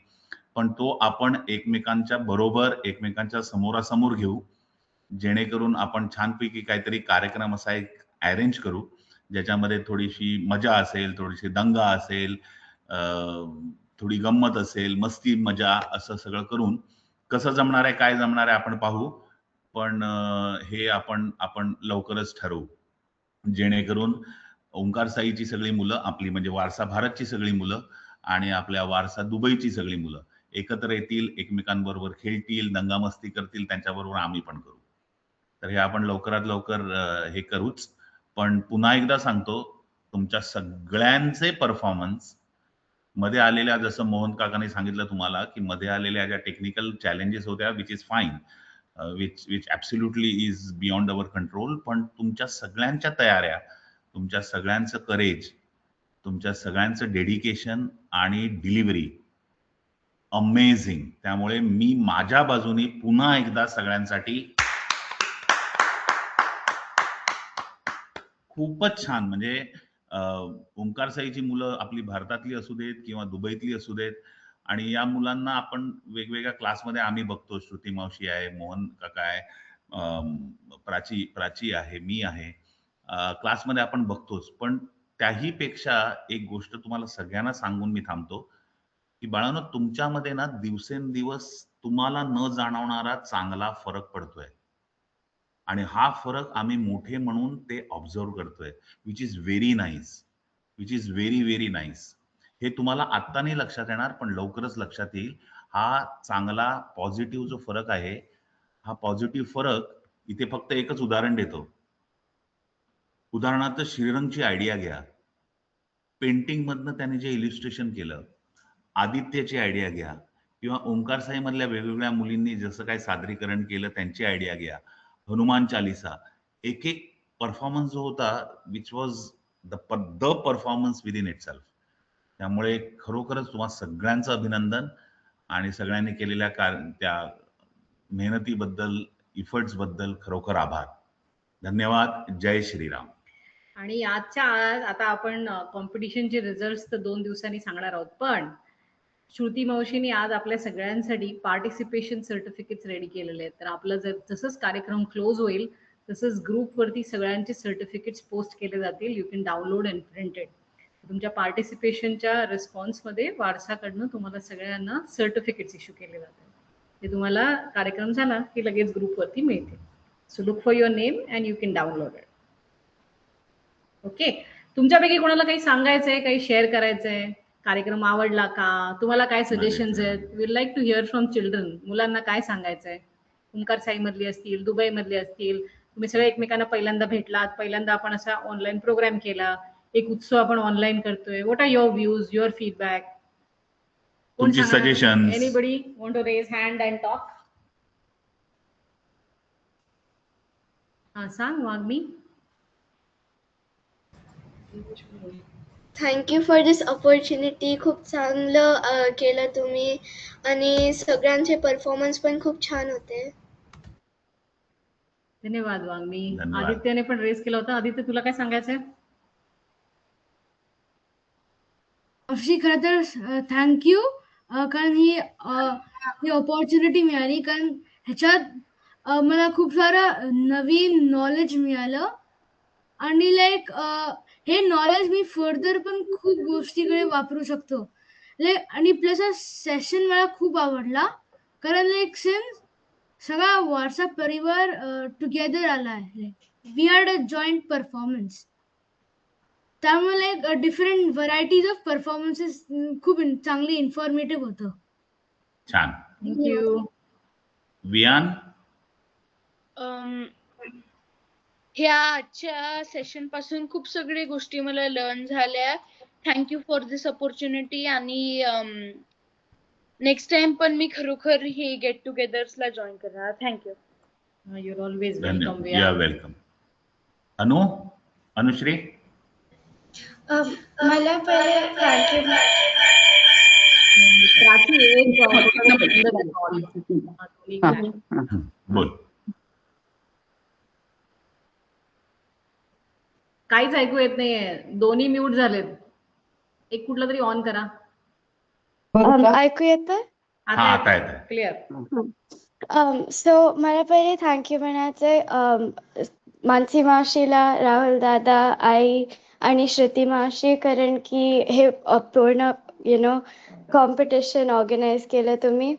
पण तो आपण एकमेकांच्या बरोबर एकमेकांच्या समोरासमोर घेऊ, जेणेकरून आपण छानपैकी काहीतरी कार्यक्रम असा एक अरेंज करू ज्याच्यामध्ये थोडीशी मजा असेल, थोडीशी दंगा असेल, थोडी गंमत असेल, मस्ती मजा, असं सगळं करून कसं जमणार आहे काय जमणार आहे आपण पाहू. पण हे आपण लवकरच ठरवू, जेणेकरून ओंकार साईची सगळी मुलं, आपली म्हणजे वारसा भारतची सगळी मुलं आणि आपल्या वारसा दुबईची सगळी मुलं एकत्र येतील, एकमेकांबरोबर खेळतील, दंगामस्ती करतील, त्यांच्याबरोबर आम्ही पण करू. तर हे आपण लवकरात लवकर हे करूच. पण पुन्हा एकदा सांगतो, तुमच्या सगळ्यांचे परफॉर्मन्स मध्ये आलेल्या, जसं मोहन काकांनी सांगितलं तुम्हाला की मध्ये आलेल्या ज्या टेक्निकल चॅलेंजेस होत्या, which is fine, which absolutely is beyond our control, पण तुमच्या सगळ्यांच्या तयाऱ्या, तुमच्या सगळ्यांचं करेज, तुमच्या सगळ्यांचं डेडिकेशन आणि डिलिव्हरी अमेझिंग. त्यामुळे मी माझ्या बाजूने पुन्हा एकदा सगळ्यांसाठी खूपच छान, म्हणजे ओंकार साईची मुलं आपली भारतातली असू देत किंवा दुबईतली असू देत, आणि या मुलांना आपण वेगवेगळ्या क्लासमध्ये आम्ही बघतो. श्रुती मावशी आहे, मोहन काका आहे, प्राची आहे, मी आहे, क्लासमध्ये आपण बघतोच. पण त्याही पेक्षा एक गोष्ट तुम्हाला सगळ्यांना सांगून मी थांबतो की बाळांनो, तुमच्यामध्ये ना दिवसेंदिवस तुम्हाला न जाणवणारा चांगला फरक पडतोय, आणि हा फरक आम्ही मोठे म्हणून ते ऑब्झर्व करतोय, which is very nice, which is very very nice. हे तुम्हाला आत्ता नाही लक्षात येणार, पण लवकरच लक्षात येईल. हा चांगला पॉझिटिव्ह जो फरक आहे, हा पॉझिटिव्ह फरक इथे फक्त एकच उदाहरण देतो. उदाहरणार्थ श्रीरंगची आयडिया घ्या, पेंटिंग मधनं त्याने जे इलिस्ट्रेशन केलं, आदित्यची आयडिया घ्या, किंवा ओंकार साई मधल्या वेगवेगळ्या मुलींनी जसं काय सादरीकरण केलं त्यांची आयडिया घ्या, हनुमान चालिसा, एक एक परफॉर्मन्स जो होता, which was the performance with in itself. त्यामुळे खरोखरच तुम्हा सगळ्यांचं अभिनंदन, आणि सगळ्यांनी केलेल्या त्या मेहनतीबद्दल, इफर्ट्स बद्दल खरोखर आभार. धन्यवाद. जय श्रीराम. आणि आजच्या आज आता आपण कॉम्पिटिशनचे रिझल्ट तर 2 दिवसांनी सांगणार आहोत, पण श्रुती मावशीने आज आपल्या सगळ्यांसाठी पार्टिसिपेशन सर्टिफिकेट्स रेडी केलेले आहेत. तर आपलं जसंच कार्यक्रम क्लोज होईल तसंच ग्रुपवरती सगळ्यांचे सर्टिफिकेट्स पोस्ट केले जातील. You can download and printed. तुमच्या पार्टिसिपेशनच्या रिस्पॉन्समध्ये वारसाकडनं तुम्हाला सगळ्यांना सर्टिफिकेट्स इश्यू केले जातील. ते तुम्हाला कार्यक्रम झाला की लगेच ग्रुपवरती मिळते. So look for your name and you can download it. Okay. तुमच्यापैकी कोणाला काही सांगायचंय, काही शेअर करायचंय, कार्यक्रम आवडला का, तुम्हाला काय सजेशन्स आहेत? We like to hear from children. मुलांना काय सांगायचंय? ओंकार साई मधली असतील, दुबई मधली असतील, तुम्ही सगळे एकमेकांना पहिल्यांदा भेटलात, पहिल्यांदा आपण असा ऑनलाईन प्रोग्राम केला, एक उत्सव आपण ऑनलाईन करतोय. What are your views, your feedback? तुमची suggestions. Anybody want to raise hand and talk? हा, सांग Vagmi. Thank you for this opportunity. खूप चांगलं केलं तुम्ही आणि सगळ्यांचे परफॉर्मन्स पण खूप छान होते. धन्यवाद वाग्मी. धन्यवाद. आदित्यने पण रेस केला होता. आदित्य, तुला काय सांगायचंय? अशी खरं तर थँक्यू, कारण ही ऑपॉर्च्युनिटी मिळाली, कारण ह्याच्यात मला खूप सारं नवीन नॉलेज मिळालं आणि लाईक हे नॉलेज मी फर्दर पण खूप गोष्टीकडे वापरू शकतो. लाईक आणि प्लस हा सेशन मला खूप आवडला, कारण लाईक सिन्स सगळा वारसा परिवार टुगेदर आला आहे. We had a joint performance, त्यामुळे like different varieties of performances खूप चांगली इन्फॉर्मेटिव्ह होतं. छान. थँक्यू. वियान. ह्या आजच्या सेशन पासून खूप सगळ्या गोष्टी मला लर्न झाल्या. Thank you for this opportunity. आणि नेक्स्ट टाइम पण मी खरोखर हे गेट टुगेदर्सला जॉईन करणार. थँक्यू. युअर ऑलवेज धन्यवाद. Welcome. You are welcome. Anushree. मला पहिले थँक्यू. बोल. काहीच ऐकू येत नाहीये. दोन्ही म्यूट झालेत. एक कुठला तरी ऑन करा. ऐकू येतं? आता येत. क्लिअर. सो मला पहिले थँक्यू म्हणायचंय मानसी मावशीला, राहुल दादा, आई आणि श्रुती मावशी, कारण की हे पूर्ण कॉम्पिटिशन ऑर्गनाईज केलं तुम्ही.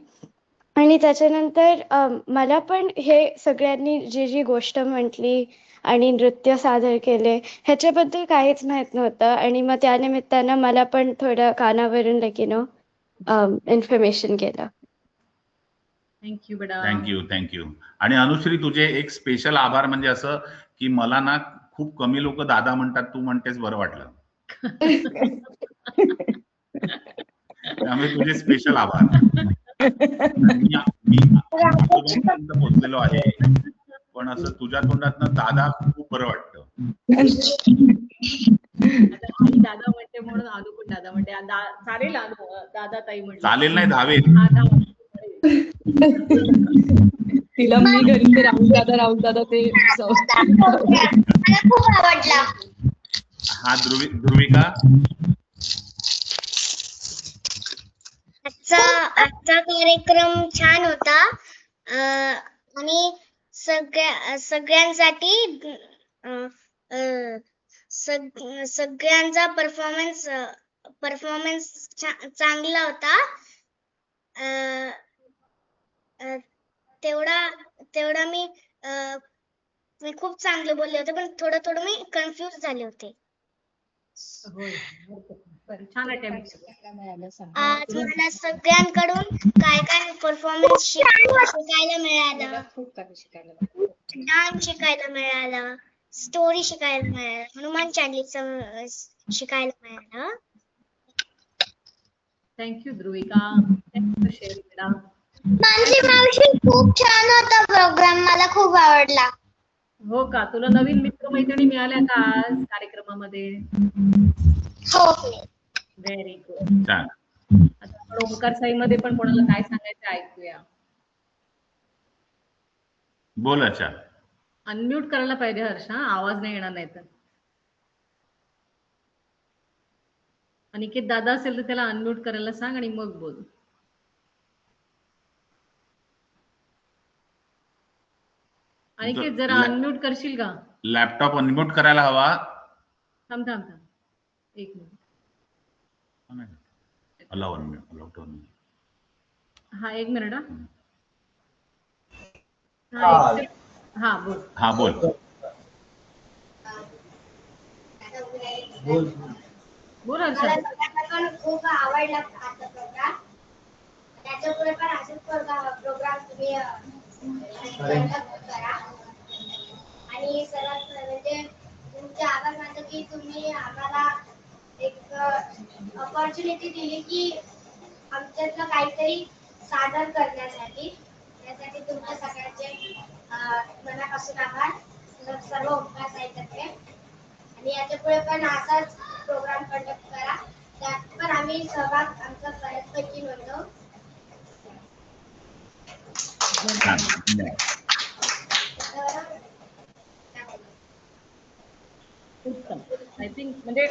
आणि त्याच्यानंतर मला पण हे सगळ्यांनी जी गोष्ट म्हटली आणि नृत्य सादर केले ह्याच्याबद्दल काहीच माहित नव्हतं, आणि मग त्यानिमित्तानं मला पण थोडं कानावरून इन्फॉर्मेशन केलं. थँक्यू बेटा. थँक्यू. आणि अनुश्री, तुझे एक स्पेशल आभार म्हणजे असं की मला ना खूप कमी लोक दादा म्हणतात, तू म्हणतेस, बरं वाटलं. त्यामुळे तुझे स्पेशल आभार. मी पोहोचलेलो आहे, पण असं तुझ्या तोंडातनं दादा खूप बरं वाटतं. आई दादा म्हणते म्हणून अनु पण दादा म्हणते. चालेल अनु, दादा ताई म्हणते. चालेल नाही, धावेल. तिला मी घरी ते राहुल दादा ते मला खूप आवडला. हा, ध्रुविका. आजचा कार्यक्रम छान होता आणि सगळ्यांसाठी सगळ्यांचा परफॉर्मन्स चांगला होता. तेवढा मी खूप चांगलं बोलले होते, पण थोडं मी कन्फ्युज झाले होते. छान अटेम्प्ट. आज मला सगळ्यांकडून काय परफॉर्मन्स शिकायला मिळालं, डान्स शिकायला मिळाला, स्टोरी शिकायला मिळालं, हनुमान चालीसा शिकायला मिळालं. Thank you Dhruvika. Thank you share. Mansi मावशी, खूप छान होता प्रोग्राम, मला खूप आवडला. हो का? तुला नवीन मित्रमैत्रिणी मिळाल्या का आज कार्यक्रमामध्ये? हो. Very good. आता आपण ओंकार साई मध्ये पण कोणाला काय सांगायचं ऐकूया. बोल. अच्छा, अनम्यूट करायला पाहिजे हर्षा, आवाज नाही येणार नाही तर. अनिकेत दादा असेल तर त्याला अनम्यूट करायला सांग आणि मग बोल. अनिकेत, जरा अनम्यूट करशील का? लॅपटॉप अनम्यूट करायला हवा. थांब. एक मिनिट. Allow unmute. हा, एक मिनिट. हा बोल. हा बोल. बोल मला हर्षा. सगळ्यांना पण खूप आवडला आजचा प्रोग्राम. त्याच्यापुढे पण असेच प्रोग्राम तुम्ही conduct करा. आणि सर्वात म्हणजे तुमचे आभार मानतो की तुम्ही आम्हाला एक ऑपॉर्च्युनिटी दिली की आमच्यातलं काहीतरी सादर करण्यासाठी. त्यासाठी तुमच्या सगळ्यांचे मनापासून आभार सर्व ओंकार साहित्याचे. आणि याच्यापुढे पण असाच प्रोग्राम कंडक्ट करा. त्यात पण आम्ही सहभाग आमचा बऱ्याचपैकी नोंदवू. उत्तम. आय थिंक म्हणजे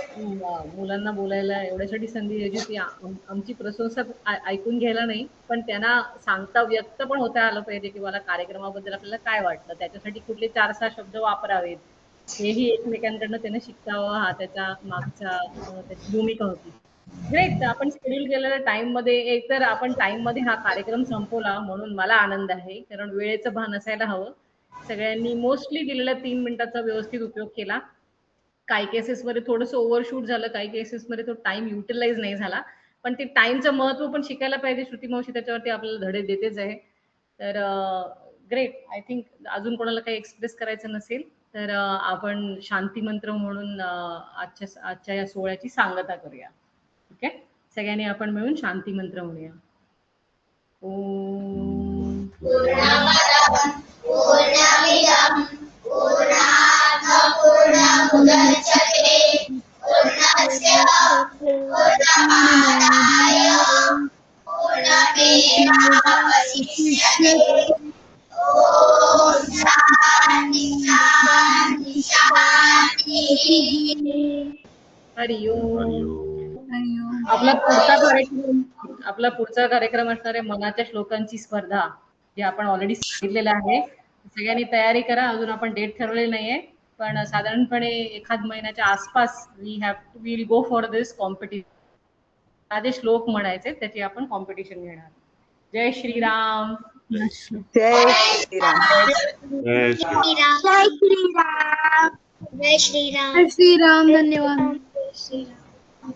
मुलांना बोलायला एवढ्यासाठी संधी द्यायची ती आमची प्रशंसा ऐकून घ्यायला नाही, पण त्यांना सांगता व्यक्त पण होता आलं पाहिजे की मला कार्यक्रमाबद्दल आपल्याला काय वाटतं, त्याच्यासाठी कुठले 4-6 शब्द वापरावेत, हेही एकमेकांकडनं त्याने शिकावं. हा त्याच्या मागचा त्याची भूमिका होती. ग्रेट. आपण शेड्यूल केलेल्या टाइम मध्ये एकतर आपण टाइम मध्ये हा कार्यक्रम संपवला म्हणून मला आनंद आहे, कारण वेळेचं भान असायला हवं. सगळ्यांनी मोस्टली दिलेल्या 3 मिनिटाचा व्यवस्थित उपयोग केला. काही केसेसमध्ये थोडंसं ओव्हरशूट झालं, काही केसेसमध्ये तो टाइम युटिलाइज नाही झाला, पण ते टाइमचं महत्व पण शिकायला पाहिजे. श्रुती मावशी त्याच्यावरती आपल्याला धडे देतेच आहे. तर ग्रेट. आय थिंक अजून कोणाला काही एक्सप्रेस करायचं नसेल तर आपण शांती मंत्र म्हणून आजच्या या सोहळ्याची सांगता करूया. ओके, सगळ्यांनी आपण मिळून शांती मंत्र म्हणूया. ओम पूर्णमिदं पूर्णात् पूर्णमुदच्यते पूर्णस्य पूर्णमादाय पूर्णमेवावशिष्यते. ॐ शान्ति शान्ति शान्तिः. हरिओम. आपला पुढचा कार्यक्रम असणार आहे मनाच्या श्लोकांची स्पर्धा, जे आपण ऑलरेडी सांगितलेलं आहे. सगळ्यांनी तयारी करा. अजून आपण डेट ठरवलेली नाहीये, पण साधारणपणे एखाद महिन्याच्या आसपास will go for this competition. साधे श्लोक म्हणायचे, त्याची आपण कॉम्पिटिशन घेणार. जय श्रीराम. जय श्रीराम. जय श्री जय श्रीराम. जय श्रीराम. जय श्रीराम. धन्यवाद. जय श्रीराम.